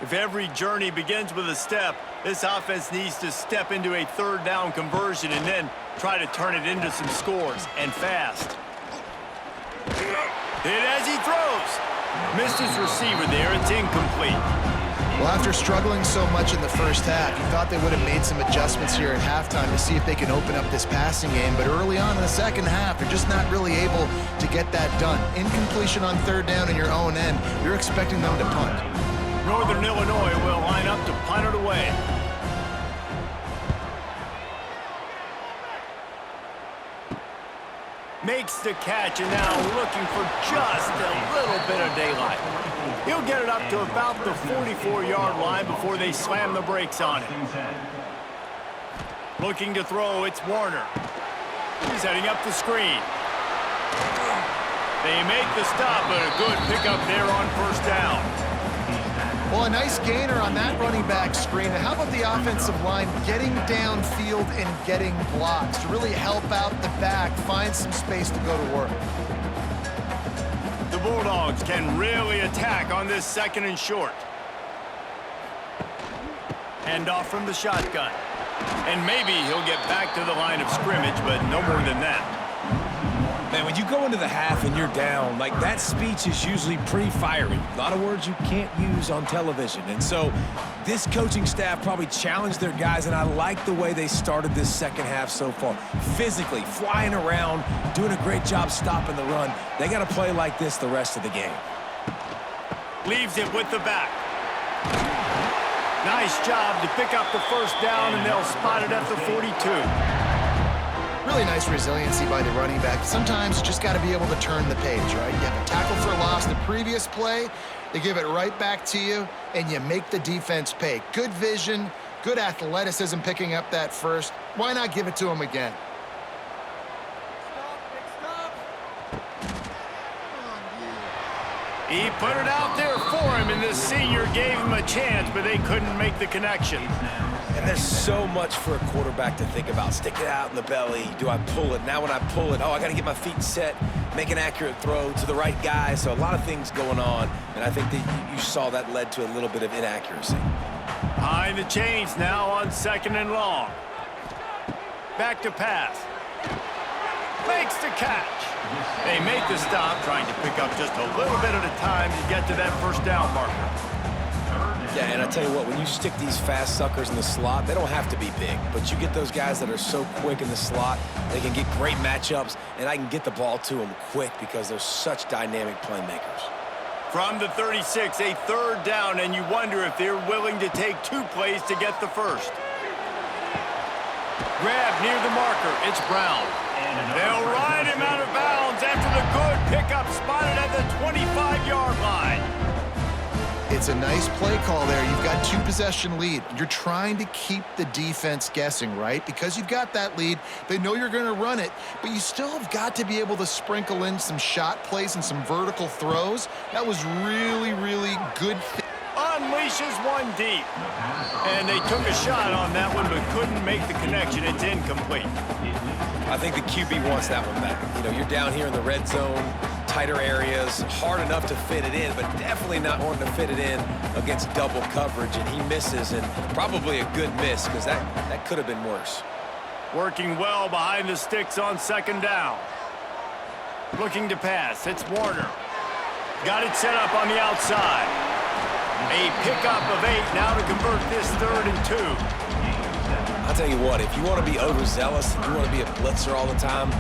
If every journey begins with a step, this offense needs to step into a third down conversion and then try to turn it into some scores, and fast. Hit as he throws. Missed his receiver there. It's incomplete. Well, after struggling so much in the first half, you thought they would have made some adjustments here at halftime to see if they can open up this passing game. But early on in the second half, they're just not really able to get that done. Incompletion on third down in your own end, you're expecting them to punt. Northern Illinois will line up to punt it away. Makes the catch and now looking for just a little bit of daylight. He'll get it up to about the 44-yard line before they slam the brakes on it. Looking to throw, it's Warner. He's heading up the screen. They make the stop, but a good pickup there on first down. Well, a nice gainer on that running back screen. How about the offensive line getting downfield and getting blocks to really help out the back, find some space to go to work? The Bulldogs can really attack on this second and short. Hand off from the shotgun. And maybe he'll get back to the line of scrimmage, but no more than that. Man, when you go into the half and you're down, like that speech is usually pretty fiery. A lot of words you can't use on television. And so this coaching staff probably challenged their guys, and I like the way they started this second half so far. Physically, flying around, doing a great job stopping the run. They got to play like this the rest of the game. Leaves it with the back. Nice job to pick up the first down, and they'll spot it at the 42. Really nice resiliency by the running back. Sometimes you just got to be able to turn the page, right? You have a tackle for loss the previous play, they give it right back to you, and you make the defense pay. Good vision, good athleticism picking up that first. Why not give it to him again? He put it out there for him, and the senior gave him a chance, but they couldn't make the connection. And there's so much for a quarterback to think about. Stick it out in the belly. Do I pull it? Now when I pull it, I got to get my feet set, make an accurate throw to the right guy. So a lot of things going on, and I think that you saw that led to a little bit of inaccuracy. Behind the chains now on second and long. Back to pass. Makes the catch. They make the stop, trying to pick up just a little bit at a time to get to that first down marker. Yeah, and I tell you what, when you stick these fast suckers in the slot, they don't have to be big. But you get those guys that are so quick in the slot, they can get great matchups, and I can get the ball to them quick because they're such dynamic playmakers. From the 36, a third down, and you wonder if they're willing to take two plays to get the first. Grab near the marker. It's Brown. They'll ride him out of bounds after the good pickup spotted at the 25-yard line. It's a nice play call there. You've got two-possession lead. You're trying to keep the defense guessing, right? Because you've got that lead, they know you're going to run it, but you still have got to be able to sprinkle in some shot plays and some vertical throws. That was really, really good. Unleashes one deep. And they took a shot on that one, but couldn't make the connection. It's incomplete. I think the QB wants that one back. You know, you're down here in the red zone, tighter areas, hard enough to fit it in, but definitely not wanting to fit it in against double coverage, and he misses, and probably a good miss because that could have been worse. Working well behind the sticks on second down. Looking to pass. It's Warner. Got it set up on the outside. A pickup of 8 now to convert this 3rd and 2. I'll tell you what, if you want to be overzealous and you want to be a blitzer all the time,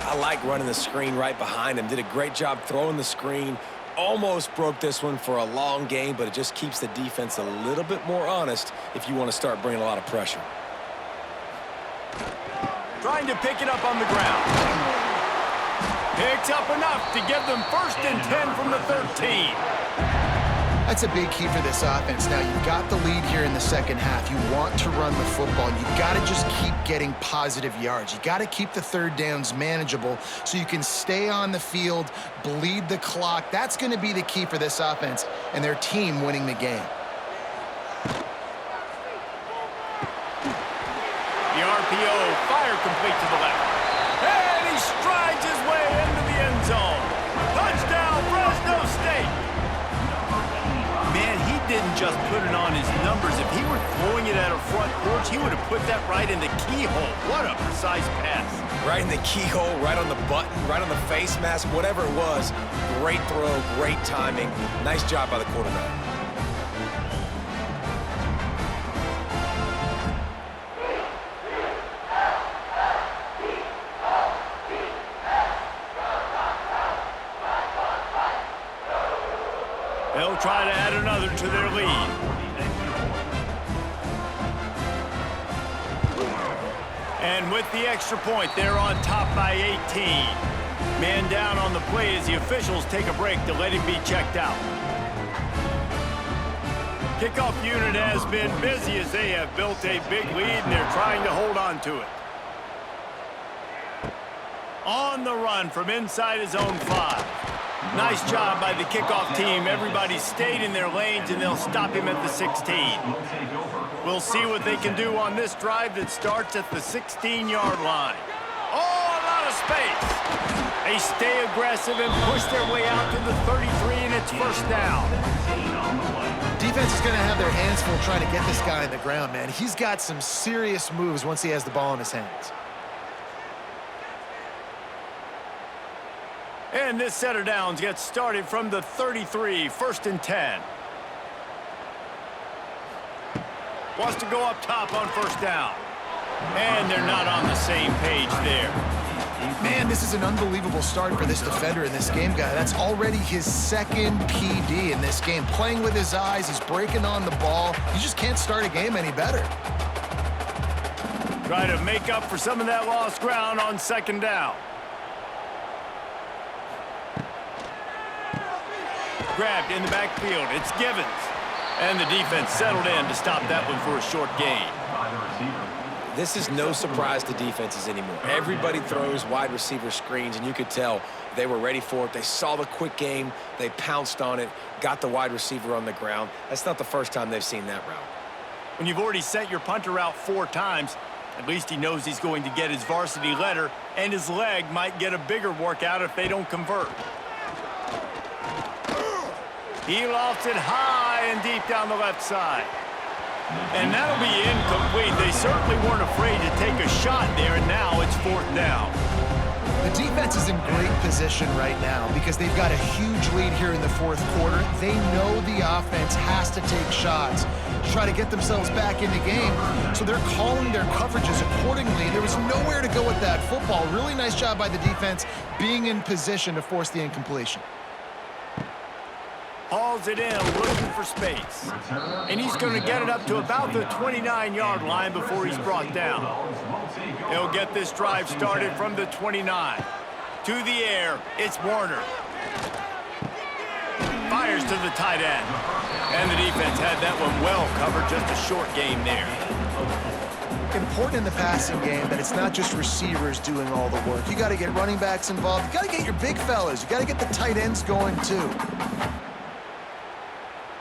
I like running the screen right behind him. Did a great job throwing the screen. Almost broke this one for a long game, but it just keeps the defense a little bit more honest if you want to start bringing a lot of pressure. Trying to pick it up on the ground. Picks up enough to give them 1st and 10 from the 13. That's a big key for this offense. Now, you've got the lead here in the second half. You want to run the football. You've got to just keep getting positive yards. You got to keep the third downs manageable so you can stay on the field, bleed the clock. That's going to be the key for this offense and their team winning the game. The RPO, fire complete to the left. And he strides his way into the end zone. Touchdown, Fresno State. Man, he didn't just put it on his numbers. If he were throwing it at a front porch, he would have put that right in the keyhole. What a precise pass. Right in the keyhole, right on the button, right on the face mask, whatever it was. Great throw, great timing. Nice job by the quarterback. They'll try to add another to their lead. And with the extra point, they're on top by 18. Man down on the play as the officials take a break to let him be checked out. Kickoff unit has been busy as they have built a big lead and they're trying to hold on to it. On the run from inside his own 5. Nice job by the kickoff team. Everybody stayed in their lanes, and they'll stop him at the 16. We'll see what they can do on this drive that starts at the 16-yard line. Oh, a lot of space. They stay aggressive and push their way out to the 33, and it's first down. Defense is going to have their hands full trying to get this guy on the ground, man. He's got some serious moves once he has the ball in his hands. And this set of downs gets started from the 33, 1st and 10. Wants to go up top on first down. And they're not on the same page there. Man, this is an unbelievable start for this defender in this game, guy. That's already his 2nd PD in this game. Playing with his eyes, he's breaking on the ball. You just can't start a game any better. Try to make up for some of that lost ground on 2nd down. Grabbed in the backfield. It's Givens. And the defense settled in to stop that one for a short gain. This is no surprise to defenses anymore. Everybody throws wide receiver screens, and you could tell they were ready for it. They saw the quick game. They pounced on it, got the wide receiver on the ground. That's not the first time they've seen that route. When you've already sent your punter out 4 times, at least he knows he's going to get his varsity letter, and his leg might get a bigger workout if they don't convert. He lofts it high and deep down the left side. And that'll be incomplete. They certainly weren't afraid to take a shot there, and now it's 4th down. The defense is in great position right now because they've got a huge lead here in the 4th quarter. They know the offense has to take shots to try to get themselves back in the game, so they're calling their coverages accordingly. There was nowhere to go with that football. Really nice job by the defense being in position to force the incompletion. Hauls it in, looking for space. And he's going to get it up to about the 29-yard line before he's brought down. He'll get this drive started from the 29. To the air, it's Warner. Fires to the tight end. And the defense had that one well covered, just a short game there. Important in the passing game that it's not just receivers doing all the work. You got to get running backs involved. You got to get your big fellas. You got to get the tight ends going too.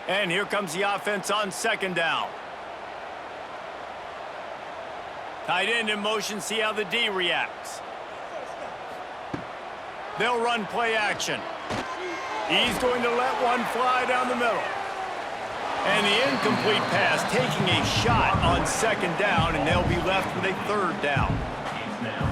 And here comes the offense on 2nd down. Tight end in motion, see how the D reacts. They'll run play action. He's going to let one fly down the middle. And the incomplete pass taking a shot on 2nd down, and they'll be left with a 3rd down.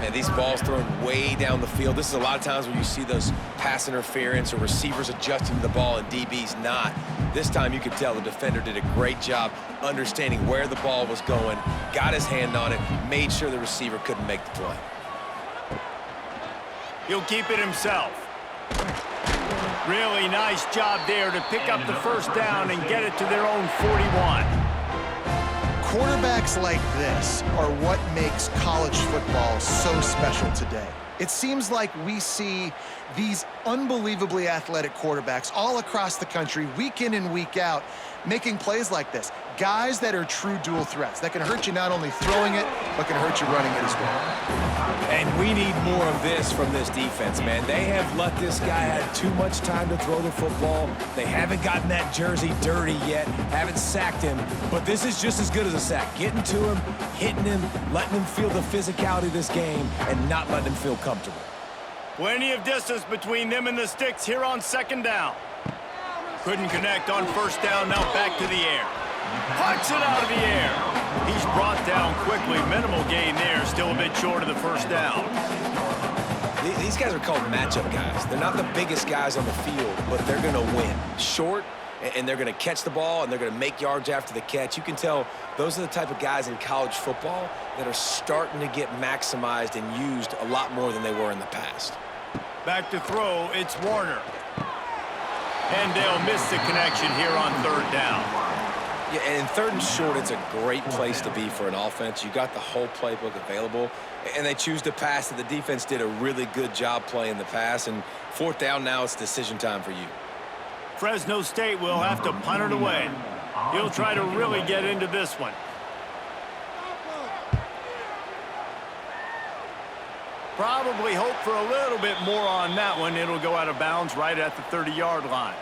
And these balls thrown way down the field. This is a lot of times where you see those pass interference or receivers adjusting to the ball and DBs not. This time you could tell the defender did a great job understanding where the ball was going, got his hand on it, made sure the receiver couldn't make the play. He'll keep it himself. Really nice job there to pick up the 1st down and get it to their own 41. Quarterbacks like this are what makes college football so special today. It seems like we see these unbelievably athletic quarterbacks all across the country, week in and week out, making plays like this. Guys that are true dual threats, that can hurt you not only throwing it, but can hurt you running it as well. And we need more of this from this defense, man. They have let this guy have too much time to throw the football. They haven't gotten that jersey dirty yet, haven't sacked him, but this is just as good as a sack. Getting to him, hitting him, letting him feel the physicality of this game, and not letting him feel comfortable. Plenty of distance between them and the sticks here on second down. Couldn't connect on first down, now back to the air. Punts it out of the air. He's brought down quickly. Minimal gain there, still a bit short of the first down. These guys are called matchup guys. They're not the biggest guys on the field, but they're going to win. Short, and they're going to catch the ball, and they're going to make yards after the catch. You can tell those are the type of guys in college football that are starting to get maximized and used a lot more than they were in the past. Back to throw, it's Warner. And they'll miss the connection here on third down. Yeah, and in third and short, it's a great place to be for an offense. You got the whole playbook available, and they choose to pass it. The defense did a really good job playing the pass, and fourth down now, it's decision time for you. Fresno State will have to punt it away. He'll try to really get into this one. Probably hope for a little bit more on that one. It'll go out of bounds right at the 30-yard line.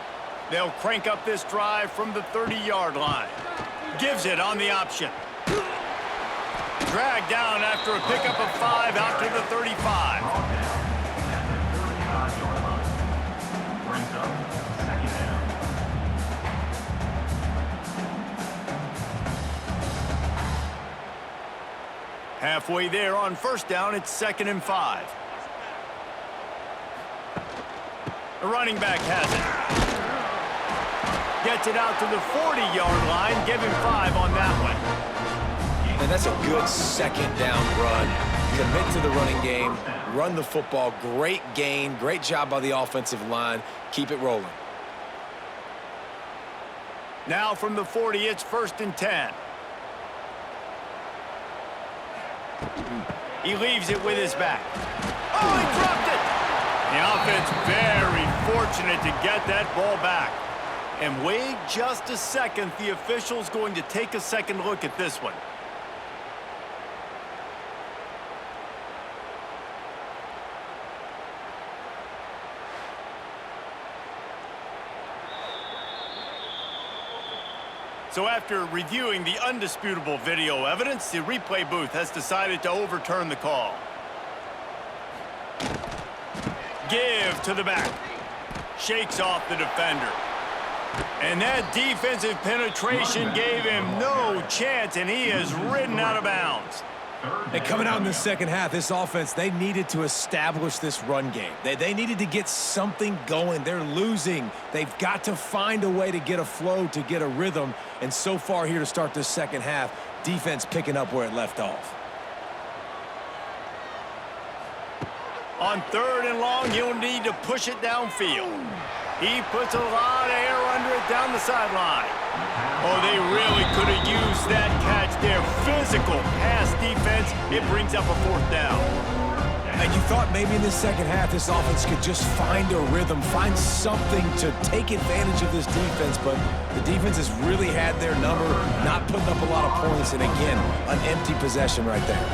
They'll crank up this drive from the 30-yard line. Gives it on the option. Dragged down after a pickup of 5 out to the 35. Brings up second down. Halfway there on first down, it's 2nd and 5. The running back has it. Gets it out to the 40-yard line. Give him 5 on that one. And that's a good second down run. Commit to the running game, run the football. Great gain, great job by the offensive line. Keep it rolling. Now from the 40, it's 1st and 10. He leaves it with his back. Oh, he dropped it! The offense very fortunate to get that ball back. And wait just a second. The official's going to take a second look at this one. So after reviewing the undisputable video evidence, the replay booth has decided to overturn the call. Give to the back. Shakes off the defender. And that defensive penetration gave him no chance, and he is ridden out of bounds. And coming out in the second half, this offense, they needed to establish this run game. They needed to get something going. They're losing. They've got to find a way to get a flow, to get a rhythm. And so far here to start this second half, defense picking up where it left off. On 3rd and long, he'll need to push it downfield. He puts a lot of air under it down the sideline. Oh, they really could have used that catch there. Physical pass defense. It brings up a 4th down. And you thought maybe in the second half this offense could just find a rhythm, find something to take advantage of this defense, but the defense has really had their number, not putting up a lot of points, and again, an empty possession right there.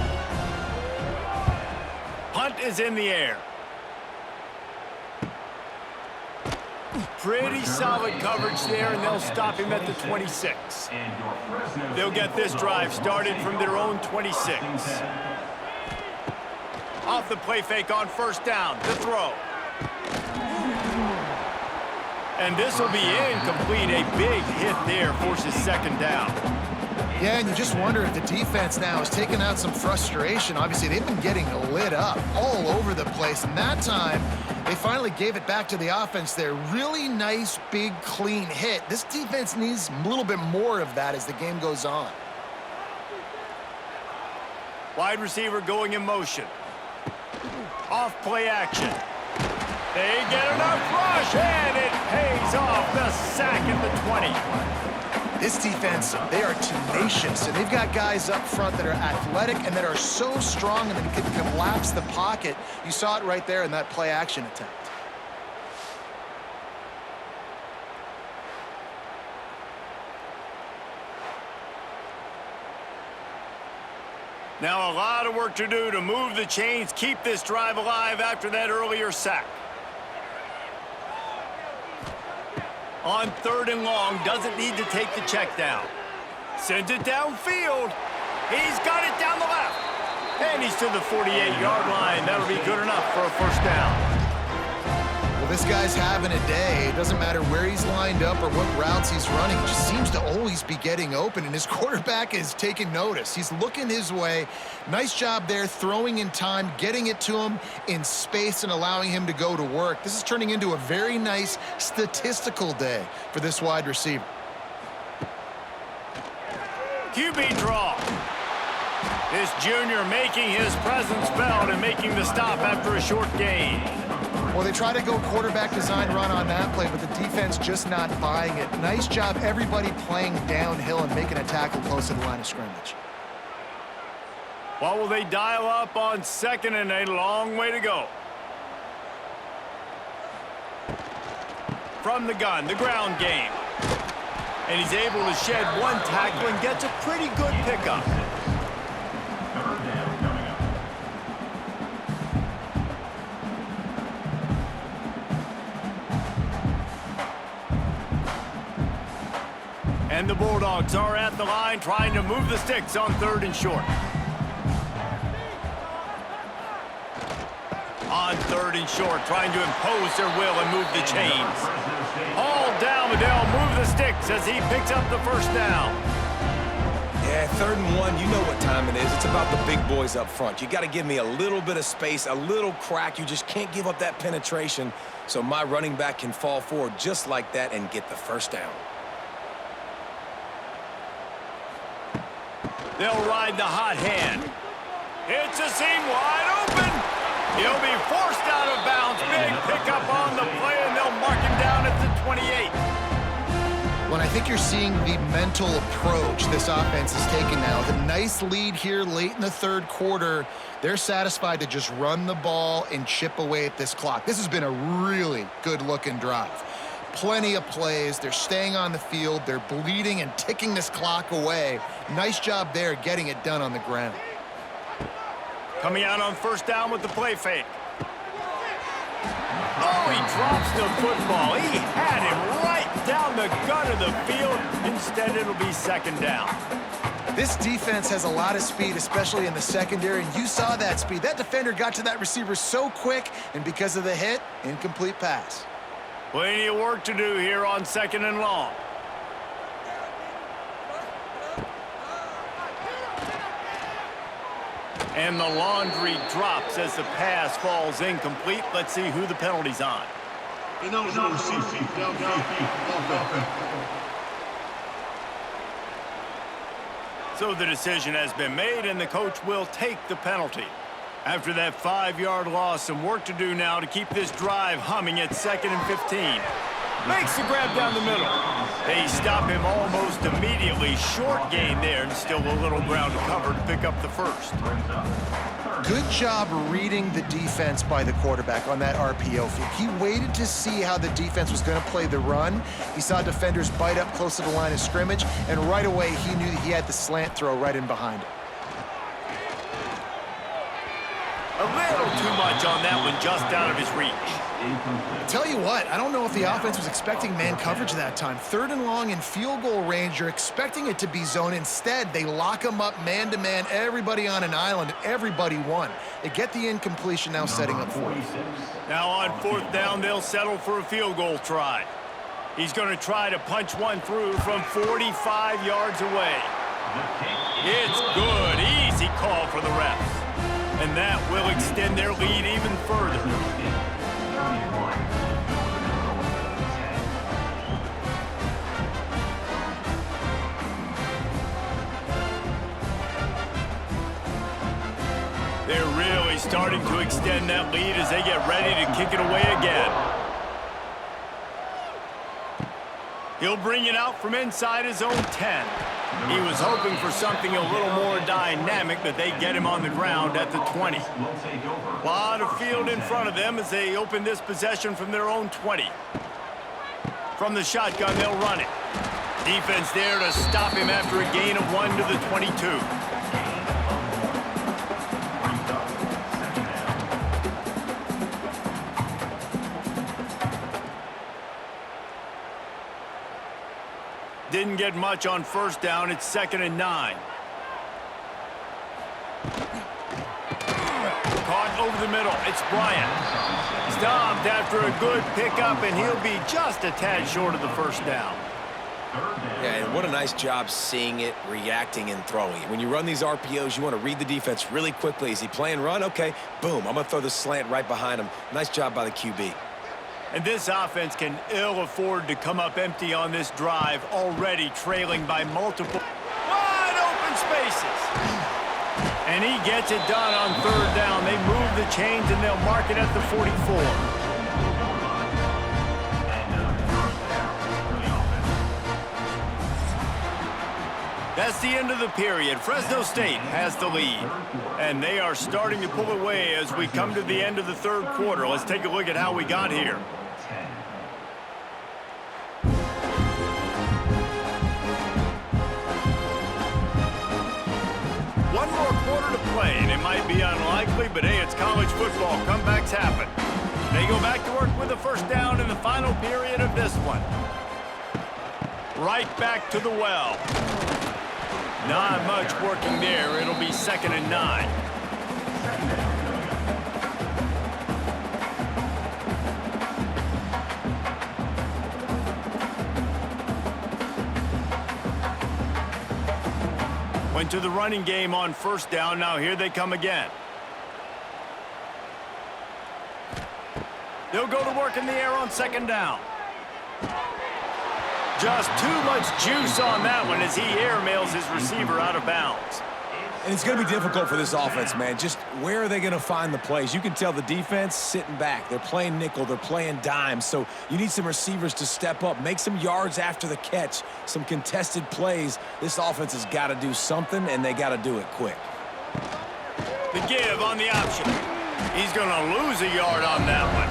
Punt is in the air. Pretty solid coverage there, and they'll stop him at the 26. They'll get this drive started from their own 26. Off the play fake on 1st down, the throw. And this will be incomplete. A big hit there forces 2nd down. Yeah, and you just wonder if the defense now is taking out some frustration. Obviously, they've been getting lit up all over the place, and that time, they finally gave it back to the offense there. Really nice, big, clean hit. This defense needs a little bit more of that as the game goes on. Wide receiver going in motion. Off play action. They get enough rush, and it pays off. The sack at the 20. This defense, they are tenacious, and they've got guys up front that are athletic and that are so strong and that can collapse the pocket. You saw it right there in that play action attempt. Now a lot of work to do to move the chains, keep this drive alive after that earlier sack. On 3rd and long, doesn't need to take the check down. Sends it downfield. He's got it down the left. And he's to the 48-yard line. That'll be good enough for a first down. Well, this guy's having a day. It doesn't matter where he's lined up or what routes he's running. He just seems to always be getting open, and his quarterback is taking notice. He's looking his way. Nice job there, throwing in time, getting it to him in space and allowing him to go to work. This is turning into a very nice statistical day for this wide receiver. QB draw. This junior making his presence felt and making the stop after a short gain. Well, they try to go quarterback design run on that play, but the defense just not buying it. Nice job, everybody playing downhill and making a tackle close to the line of scrimmage. What will they dial up on 2nd and a long way to go? From the gun, the ground game. And he's able to shed one tackle and gets a pretty good pickup. And the Bulldogs are at the line trying to move the sticks on 3rd and short. On 3rd and short, trying to impose their will and move the chains. All down, they'll move the sticks as he picks up the first down. Yeah, 3rd and 1, you know what time it is. It's about the big boys up front. You got to give me a little bit of space, a little crack. You just can't give up that penetration so my running back can fall forward just like that and get the first down. They'll ride the hot hand. It's a seam wide open. He'll be forced out of bounds. Big pickup on the play, and they'll mark him down at the 28. Well, I think you're seeing the mental approach this offense is taking now. The nice lead here late in the 3rd quarter. They're satisfied to just run the ball and chip away at this clock. This has been a really good-looking drive. Plenty of plays. They're staying on the field. They're bleeding and ticking this clock away. Nice job there getting it done on the ground. Coming out on 1st down with the play fake. Oh, he drops the football. He had him right down the gut of the field. Instead, it'll be 2nd down. This defense has a lot of speed, especially in the secondary, and you saw that speed. That defender got to that receiver so quick, and because of the hit, incomplete pass. Plenty of work to do here on 2nd and long. And the laundry drops as the pass falls incomplete. Let's see who the penalty's on. So the decision has been made, and the coach will take the penalty. After that 5-yard loss, some work to do now to keep this drive humming at 2nd and 15. Makes the grab down the middle. They stop him almost immediately. Short gain there, and still a little ground to cover to pick up the first. Good job reading the defense by the quarterback on that RPO feed. He waited to see how the defense was going to play the run. He saw defenders bite up close to the line of scrimmage, and right away he knew that he had the slant throw right in behind it. A little too much on that one, just out of his reach. Tell you what, I don't know if the offense was expecting man coverage that time. 3rd and long in field goal range, you're expecting it to be zone. Instead, they lock them up man-to-man, everybody on an island, everybody won. They get the incompletion, now setting up 4th. Now on 4th down, they'll settle for a field goal try. He's going to try to punch one through from 45 yards away. It's good. Easy call for the refs. And that will extend their lead even further. They're really starting to extend that lead as they get ready to kick it away again. He'll bring it out from inside his own 10. He was hoping for something a little more dynamic, but they get him on the ground at the 20. A lot of field in front of them as they open this possession from their own 20. From the shotgun, they'll run it. Defense there to stop him after a gain of 1 to the 22. didn't get much on first down. It's 2nd and 9. Caught over the middle. It's Bryant. Stopped after a good pickup, and he'll be just a tad short of the first down. Yeah, and what a nice job seeing it, reacting, and throwing it. When you run these RPOs, you want to read the defense really quickly. Is he playing run? Okay, boom. I'm going to throw the slant right behind him. Nice job by the QB. And this offense can ill afford to come up empty on this drive, already trailing by multiple wide open spaces. And he gets it done on 3rd down. They move the chains, and they'll mark it at the 44. That's the end of the period. Fresno State has the lead. And they are starting to pull away as we come to the end of the 3rd quarter. Let's take a look at how we got here. One more quarter to play, and it might be unlikely, but hey, it's college football. Comebacks happen. They go back to work with a first down in the final period of this one. Right back to the well. Not much working there. It'll be 2nd and 9. Went to the running game on first down. Now here they come again. They'll go to work in the air on 2nd down. Just too much juice on that one as he airmails his receiver out of bounds. And it's going to be difficult for this offense, man. Just where are they going to find the plays? You can tell the defense sitting back. They're playing nickel. They're playing dime. So you need some receivers to step up, make some yards after the catch, some contested plays. This offense has got to do something, and they got to do it quick. The give on the option. He's going to lose a yard on that one.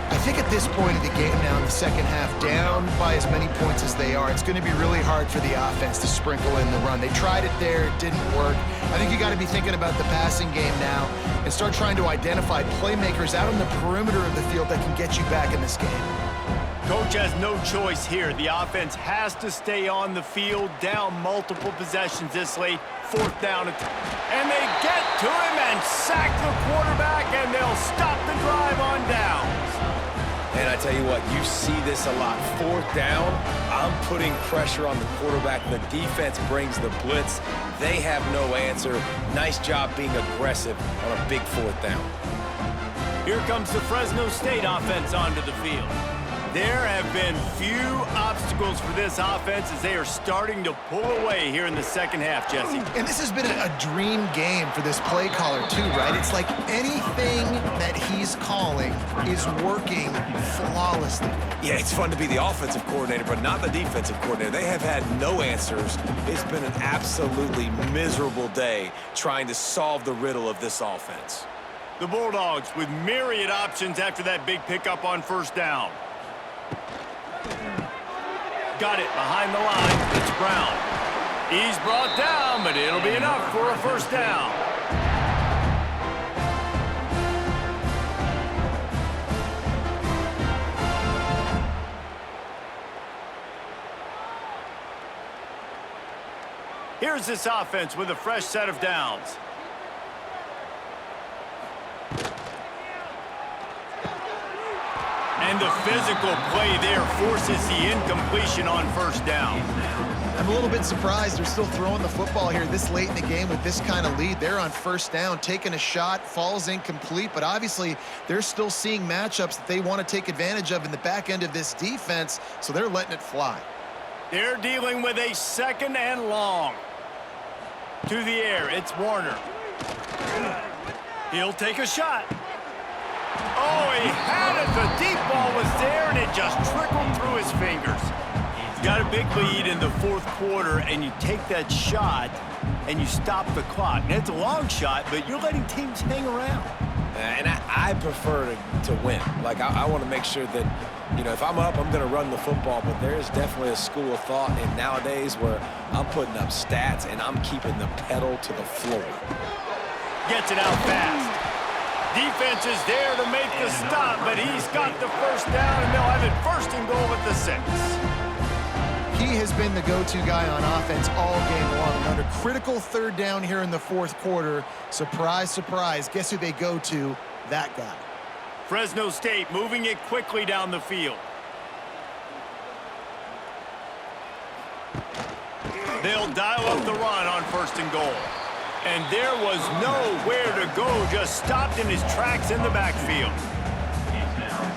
I think at this point of the game now in the second half, down by as many points as they are, it's going to be really hard for the offense to sprinkle in the run. They tried it there, it didn't work. I think you got to be thinking about the passing game now and start trying to identify playmakers out on the perimeter of the field that can get you back in this game. Coach has no choice here. The offense has to stay on the field, down multiple possessions this late. 4th down. And they get to him and sack the quarterback, and they'll stop the drive on downs. And I tell you what, you see this a lot. 4th down, I'm putting pressure on the quarterback. The defense brings the blitz. They have no answer. Nice job being aggressive on a big 4th down. Here comes the Fresno State offense onto the field. There have been few obstacles for this offense as they are starting to pull away here in the second half, Jesse. And this has been a dream game for this play caller too, right? It's like anything that he's calling is working flawlessly. Yeah, it's fun to be the offensive coordinator, but not the defensive coordinator. They have had no answers. It's been an absolutely miserable day trying to solve the riddle of this offense. The Bulldogs with myriad options after that big pickup on first down. Got it behind the line. It's Brown. He's brought down, but it'll be enough for a first down. Here's this offense with a fresh set of downs. And the physical play there forces the incompletion on first down. I'm a little bit surprised they're still throwing the football here this late in the game with this kind of lead. They're on first down, taking a shot, falls incomplete, but obviously they're still seeing matchups that they want to take advantage of in the back end of this defense, so they're letting it fly. They're dealing with a 2nd and long. To the air, it's Warner. He'll take a shot. Oh, he had it. The deep ball was there, and it just trickled through his fingers. He's got a big lead in the 4th quarter, and you take that shot, and you stop the clock. And it's a long shot, but you're letting teams hang around. And I prefer to win. Like, I want to make sure that, you know, if I'm up, I'm going to run the football, but there's definitely a school of thought in nowadays where I'm putting up stats, and I'm keeping the pedal to the floor. Gets it out fast. Defense is there to make the stop, but he's got the first down, and they'll have it 1st and goal at the 6. He has been the go-to guy on offense all game long. And under critical third down here in the fourth quarter, surprise, surprise, guess who they go to? That guy. Fresno State moving it quickly down the field. They'll dial up the run on 1st and goal. And there was nowhere to go, just stopped in his tracks in the backfield.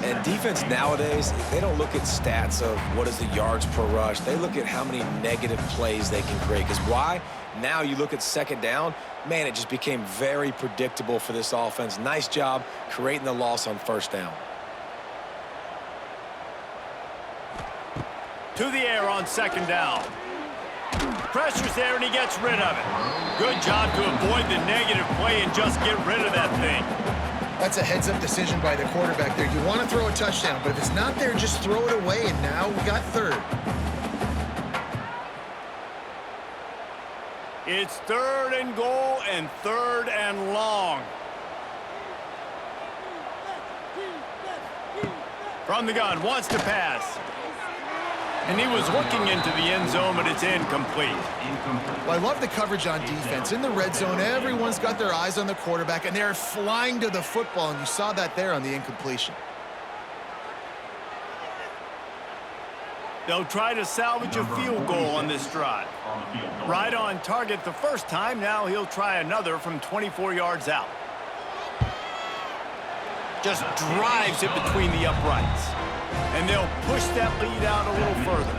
And defense nowadays, they don't look at stats of what is the yards per rush. They look at how many negative plays they can create. Because why? Now you look at 2nd down, man, it just became very predictable for this offense. Nice job creating the loss on 1st down. To the air on 2nd down. Pressure's there, and he gets rid of it. Good job to avoid the negative play and just get rid of that thing. That's a heads-up decision by the quarterback there. You want to throw a touchdown, but if it's not there, just throw it away, and now we got 3rd. It's 3rd and goal and 3rd and long. From the gun, wants to pass. And he was looking into the end zone, but it's incomplete. Well, I love the coverage on defense. In the red zone, everyone's got their eyes on the quarterback, and they're flying to the football, and you saw that there on the incompletion. They'll try to salvage a field goal on this drive. Right on target the first time. Now he'll try another from 24 yards out. Just drives it between the uprights. And they'll push that lead out a little further.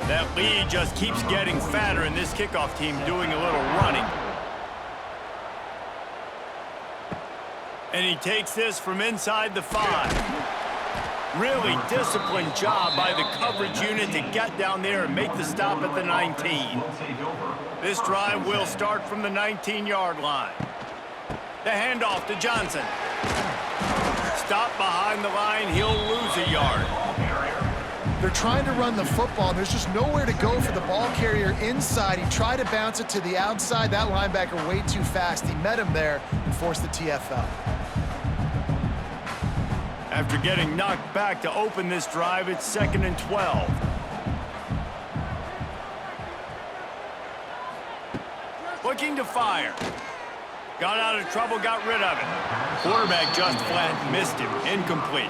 That lead just keeps getting fatter, and this kickoff team doing a little running. And he takes this from inside the 5. Really disciplined job by the coverage unit to get down there and make the stop at the 19. This drive will start from the 19-yard line. The handoff to Johnson. Stop behind the line, he'll lose a yard. They're trying to run the football, and there's just nowhere to go for the ball carrier inside. He tried to bounce it to the outside. That linebacker way too fast. He met him there and forced the TFL. After getting knocked back to open this drive, it's 2nd and 12. Looking to fire. Got out of trouble, got rid of it. Quarterback just flat, missed him, incomplete.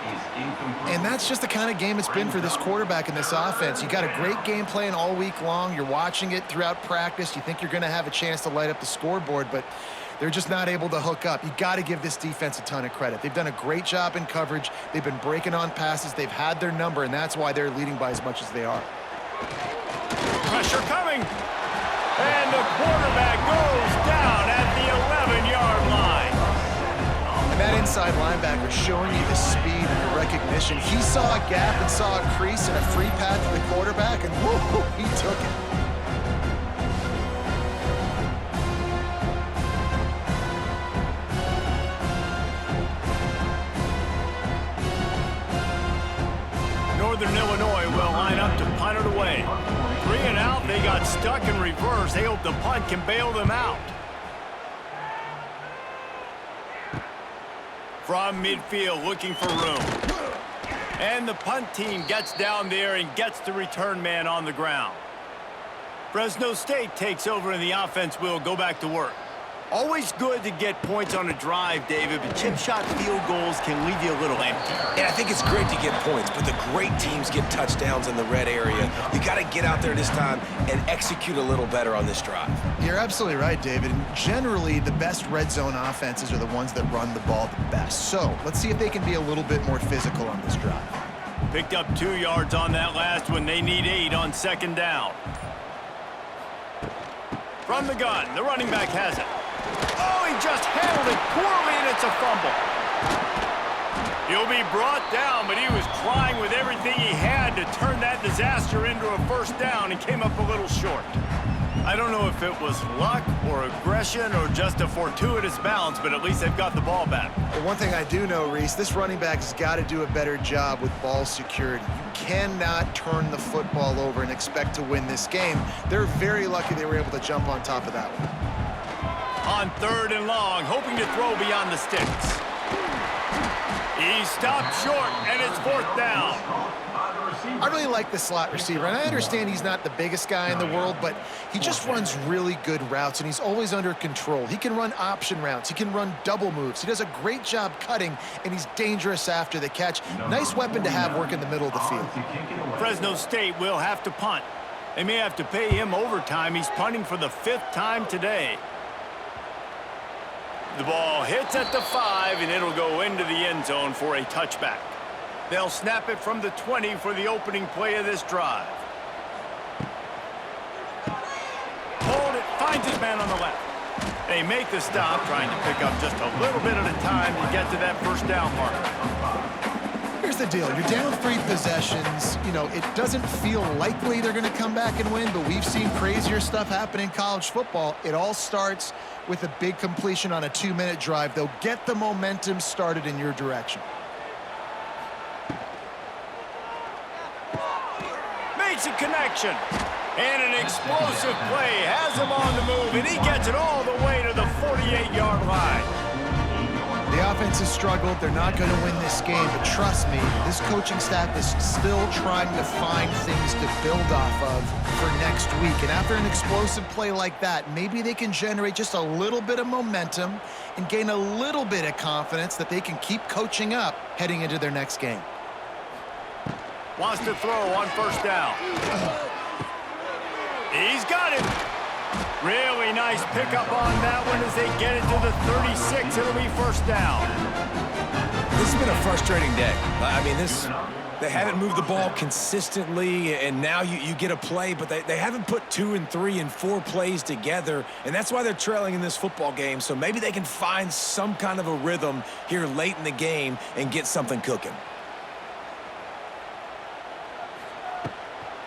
And that's just the kind of game it's been for this quarterback in this offense. You got a great game plan all week long. You're watching it throughout practice. You think you're going to have a chance to light up the scoreboard, but they're just not able to hook up. You got to give this defense a ton of credit. They've done a great job in coverage. They've been breaking on passes. They've had their number, and that's why they're leading by as much as they are. Pressure coming. And the quarterback goes down at the 11-yard line. And that inside linebacker showing you the speed and the recognition. He saw a gap and saw a crease and a free path to the quarterback, and whoo, he took it. Northern Illinois will line up to punt it away. 3 and out, they got stuck in reverse. They hope the punt can bail them out. From midfield, looking for room. And the punt team gets down there and gets the return man on the ground. Fresno State takes over, and the offense will go back to work. Always good to get points on a drive, David, but chip shot field goals can leave you a little empty. Yeah, I think it's great to get points, but the great teams get touchdowns in the red area. You got to get out there this time and execute a little better on this drive. You're absolutely right, David. And generally, the best red zone offenses are the ones that run the ball the best. So let's see if they can be a little bit more physical on this drive. Picked up 2 yards on that last one. They need 8 on 2nd down. From the gun, the running back has it. Oh, he just handled it poorly, and it's a fumble. He'll be brought down, but he was trying with everything he had to turn that disaster into a first down and came up a little short. I don't know if it was luck or aggression or just a fortuitous bounce, but at least they've got the ball back. Well, one thing I do know, Reese, this running back has got to do a better job with ball security. You cannot turn the football over and expect to win this game. They're very lucky they were able to jump on top of that one. On 3rd and long, hoping to throw beyond the sticks. He stopped short, and it's 4th down. I really like the slot receiver, and I understand he's not the biggest guy in the world, but he just runs really good routes, and he's always under control. He can run option routes. He can run double moves. He does a great job cutting, and he's dangerous after the catch. Nice weapon to have work in the middle of the field. Fresno State will have to punt. They may have to pay him overtime. He's punting for the 5th time today. The ball hits at the 5, and it'll go into the end zone for a touchback. They'll snap it from the 20 for the opening play of this drive. Hold it, finds his man on the left. They make the stop, trying to pick up just a little bit at a time to get to that first down marker. Here's the deal. You're down 3 possessions. You know, it doesn't feel likely they're going to come back and win, but we've seen crazier stuff happen in college football. It all starts with a big completion on a 2-minute drive. They'll get the momentum started in your direction. Makes a connection. And an explosive play has him on the move, and he gets it all the way to the 48-yard line. The offense has struggled. They're not going to win this game, but trust me, this coaching staff is still trying to find things to build off of for next week. And after an explosive play like that, maybe they can generate just a little bit of momentum and gain a little bit of confidence that they can keep coaching up heading into their next game. Wants to throw on 1st down. He's got it. Really nice pickup on that one as they get it to the 36. It'll be 1st down. This has been a frustrating day. I mean, they haven't moved the ball consistently, and now you get a play, but they haven't put 2 and 3 and 4 plays together, and that's why they're trailing in this football game. So maybe they can find some kind of a rhythm here late in the game and get something cooking.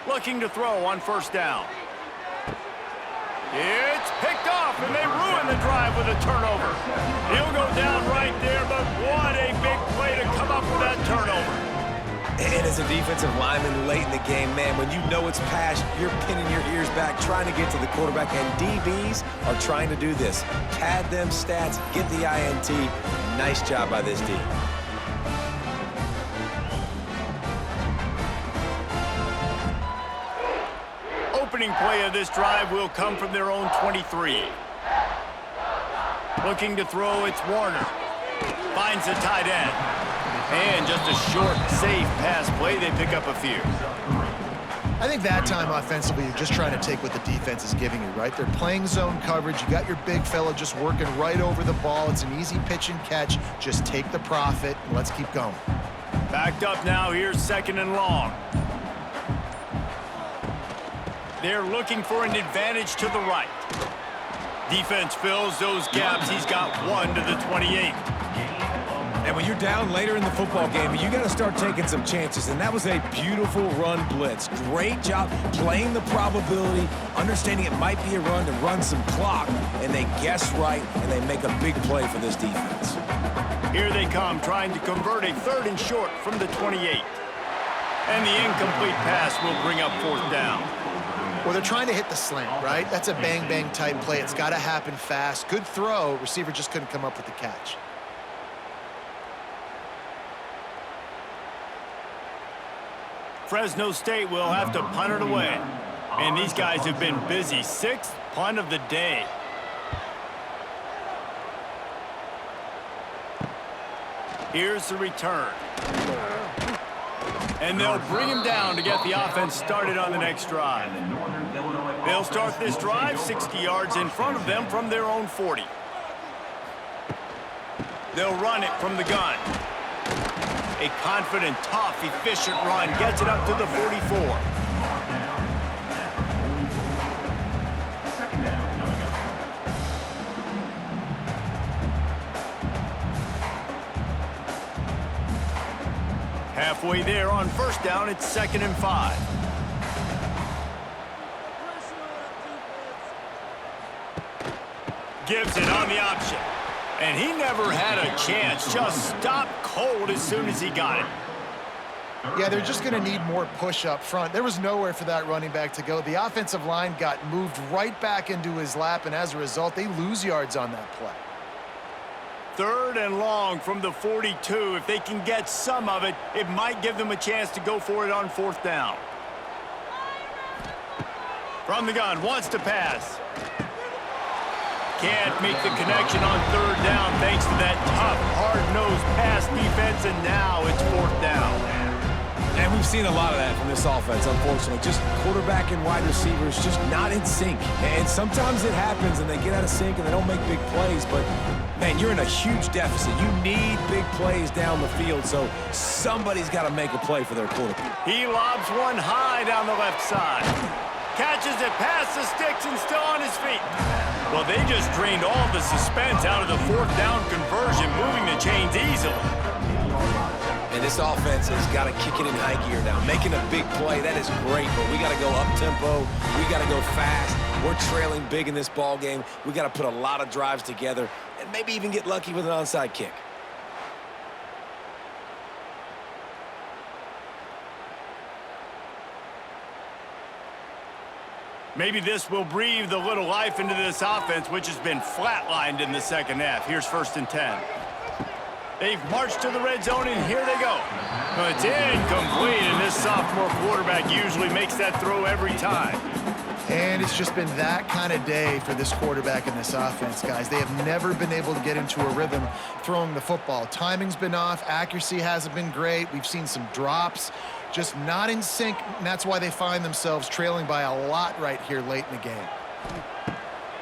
Looking to throw on 1st down. It's picked off, and they ruin the drive with a turnover. He'll go down right there, but what a big play to come up with that turnover. And as a defensive lineman late in the game, man, when you know it's past, you're pinning your ears back, trying to get to the quarterback, and DBs are trying to do this. Pad them stats, get the INT. Nice job by this D. Opening play of this drive will come from their own 23. Looking to throw, it's Warner. Finds the tight end. And just a short, safe pass play. They pick up a few. I think that time offensively, you're just trying to take what the defense is giving you, right? They're playing zone coverage. You got your big fella just working right over the ball. It's an easy pitch and catch. Just take the profit, and let's keep going. Backed up now. Here's 2nd and long. They're looking for an advantage to the right. Defense fills those gaps. He's got 1 to the 28. And when you're down later in the football game, you got to start taking some chances. And that was a beautiful run blitz. Great job playing the probability, understanding it might be a run to run some clock. And they guess right, and they make a big play for this defense. Here they come, trying to convert a 3rd and short from the 28. And the incomplete pass will bring up 4th down. Well, they're trying to hit the slant, right? That's a bang-bang type play. It's got to happen fast. Good throw. Receiver just couldn't come up with the catch. Fresno State will have to punt it away. And these guys have been busy. 6th punt of the day. Here's the return. And they'll bring him down to get the offense started on the next drive. They'll start this drive 60 yards in front of them from their own 40. They'll run it from the gun. A confident, tough, efficient run gets it up to the 44. Halfway there on first down, it's 2nd and 5. Gives it on the option. And he never had a chance. Just stopped cold as soon as he got it. Yeah, they're just going to need more push up front. There was nowhere for that running back to go. The offensive line got moved right back into his lap, and as a result, they lose yards on that play. 3rd and long from the 42. If they can get some of it, it might give them a chance to go for it on 4th down. From the gun, wants to pass. Can't make the connection on 3rd down thanks to that tough, hard-nosed pass defense, and now it's 4th down. And we've seen a lot of that from this offense, unfortunately. Just quarterback and wide receivers just not in sync. And sometimes it happens and they get out of sync and they don't make big plays. But, man, you're in a huge deficit. You need big plays down the field, so somebody's got to make a play for their quarterback. He lobs one high down the left side. Catches it past the sticks and still on his feet. Well, they just drained all the suspense out of the 4th down conversion, moving the chains easily. And this offense has got to kick it in high gear now. Making a big play, that is great, but we got to go up-tempo. We got to go fast. We're trailing big in this ball game. We got to put a lot of drives together and maybe even get lucky with an onside kick. Maybe this will breathe a little life into this offense, which has been flatlined in the 2nd half. Here's 1st and 10. They've marched to the red zone, and here they go. But it's incomplete, and this sophomore quarterback usually makes that throw every time. And it's just been that kind of day for this quarterback in this offense, guys. They have never been able to get into a rhythm throwing the football. Timing's been off. Accuracy hasn't been great. We've seen some drops. Just not in sync, and that's why they find themselves trailing by a lot right here late in the game.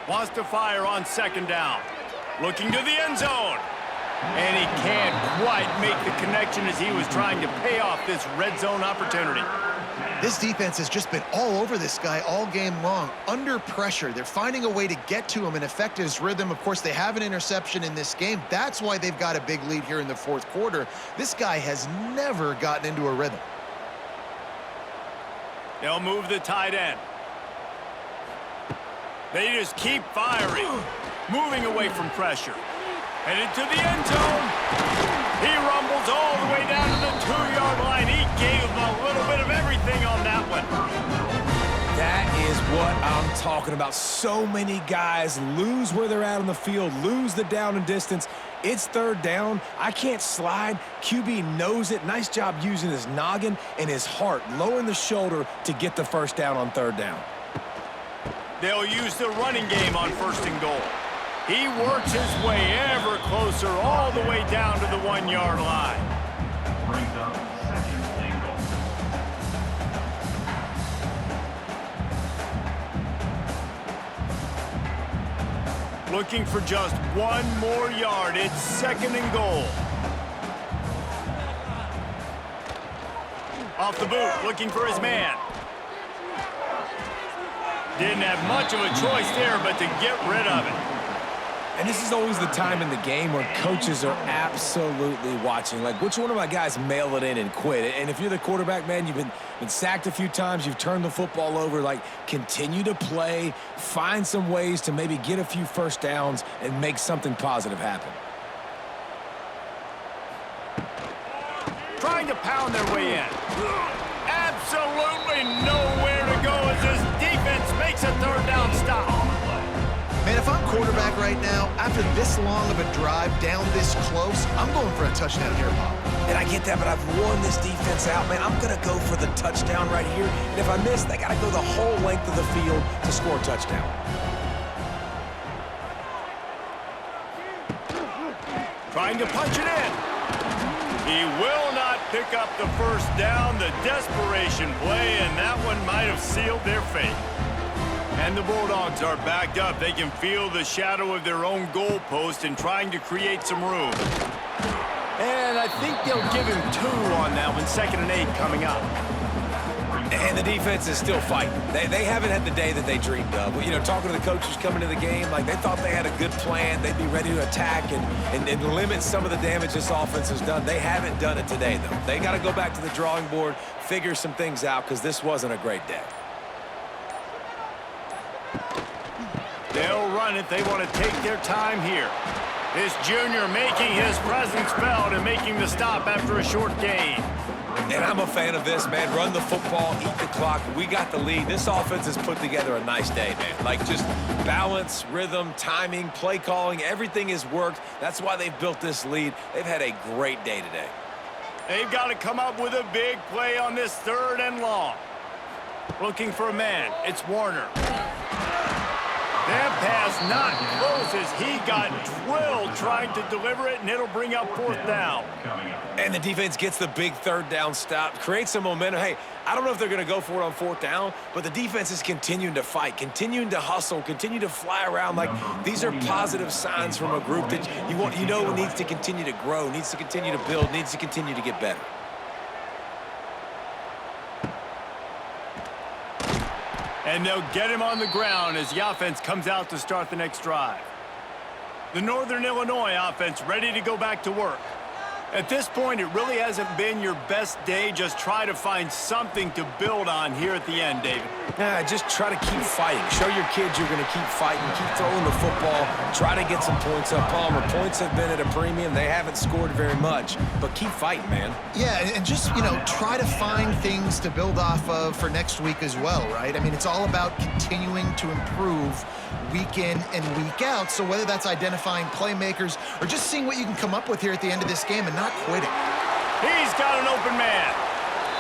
Wants to fire on 2nd down. Looking to the end zone. And he can't quite make the connection as he was trying to pay off this red zone opportunity. This defense has just been all over this guy all game long, under pressure. They're finding a way to get to him and affect his rhythm. Of course, they have an interception in this game. That's why they've got a big lead here in the 4th quarter. This guy has never gotten into a rhythm. They'll move the tight end. They just keep firing, moving away from pressure. Headed to the end zone. He rumbles all the way down to the 2-yard line. He gave him a little bit of everything on that one. That is what I'm talking about. So many guys lose where they're at on the field, lose the down and distance. It's 3rd down. I can't slide. QB knows it. Nice job using his noggin and his heart, lowering the shoulder to get the 1st down on 3rd down. They'll use the running game on 1st and goal. He works his way ever closer all the way down to the 1-yard line. Brings up 2nd and goal. Looking for just 1 more yard. It's 2nd and goal. Off the boot, looking for his man. Didn't have much of a choice there, but to get rid of it. And this is always the time in the game where coaches are absolutely watching. Like, which one of my guys mail it in and quit? And if you're the quarterback, man, you've been sacked a few times, you've turned the football over, like, continue to play, find some ways to maybe get a few 1st downs and make something positive happen. Trying to pound their way in. Absolutely nowhere to go as this defense makes a 3rd down stop. Man, if I'm quarterback right now, after this long of a drive down this close, I'm going for a touchdown here, Pop. And I get that, but I've worn this defense out, man. I'm going to go for the touchdown right here. And if I miss, they got to go the whole length of the field to score a touchdown. Trying to punch it in. He will not pick up the 1st down. The desperation play, and that one might have sealed their fate. And the Bulldogs are backed up. They can feel the shadow of their own goalpost and trying to create some room. And I think they'll give him 2 on that one. 2nd and 8 coming up. And the defense is still fighting. They haven't had the day that they dreamed of. You know, talking to the coaches coming to the game, like they thought they had a good plan. They'd be ready to attack and limit some of the damage this offense has done. They haven't done it today, though. They got to go back to the drawing board, figure some things out, because this wasn't a great day. They'll run it. They want to take their time here. This junior making his presence felt and making the stop after a short gain. And I'm a fan of this, man. Run the football, eat the clock. We got the lead. This offense has put together a nice day, man. Like just balance, rhythm, timing, play calling, everything has worked. That's why they've built this lead. They've had a great day today. They've got to come up with a big play on this 3rd and long. Looking for a man. It's Warner. That pass not close as he got drilled trying to deliver it, and it'll bring up 4th down. And the defense gets the big 3rd down stop, creates some momentum. Hey, I don't know if they're going to go for it on 4th down, but the defense is continuing to fight, continuing to hustle, continue to fly around. Like these are positive signs from a group that you know needs to continue to grow, needs to continue to build, needs to continue to get better. And they'll get him on the ground as the offense comes out to start the next drive. The Northern Illinois offense ready to go back to work. At this point, it really hasn't been your best day. Just try to find something to build on here at the end, David. Yeah, just try to keep fighting. Show your kids you're going to keep fighting, keep throwing the football, try to get some points up. Palmer, points have been at a premium. They haven't scored very much, but keep fighting, man. Yeah, and just, try to find things to build off of for next week as well, right? I mean, it's all about continuing to improve week in and week out. So whether that's identifying playmakers or just seeing what you can come up with here at the end of this game and not quitting. He's got an open man.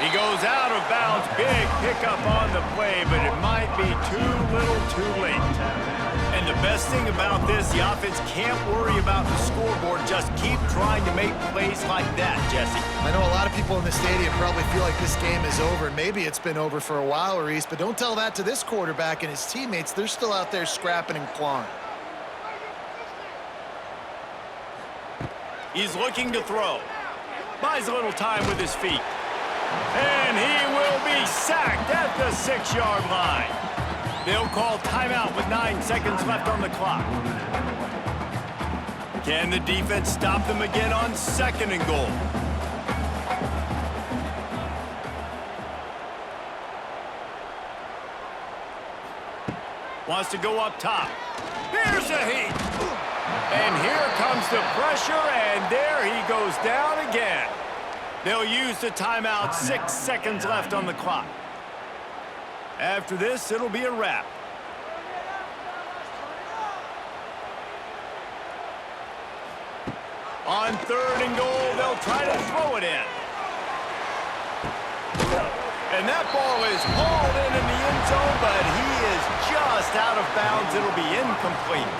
He goes out of bounds. Big pickup on the play, but it might be too little too late. And the best thing about this, the offense can't worry about the scoreboard. Just keep trying to make plays like that, Jesse. I know a lot of people in the stadium probably feel like this game is over. Maybe it's been over for a while, Reese, but don't tell that to this quarterback and his teammates. They're still out there scrapping and clawing. He's looking to throw. Buys a little time with his feet. And he will be sacked at the 6-yard line. They'll call timeout with 9 seconds left on the clock. Can the defense stop them again on 2nd and goal? Wants to go up top. Here's a heat. And here comes the pressure, and there he goes down again. They'll use the timeout. 6 seconds left on the clock. After this, it'll be a wrap. On 3rd and goal, they'll try to throw it in. And that ball is hauled in the end zone, but he is just out of bounds. It'll be incomplete.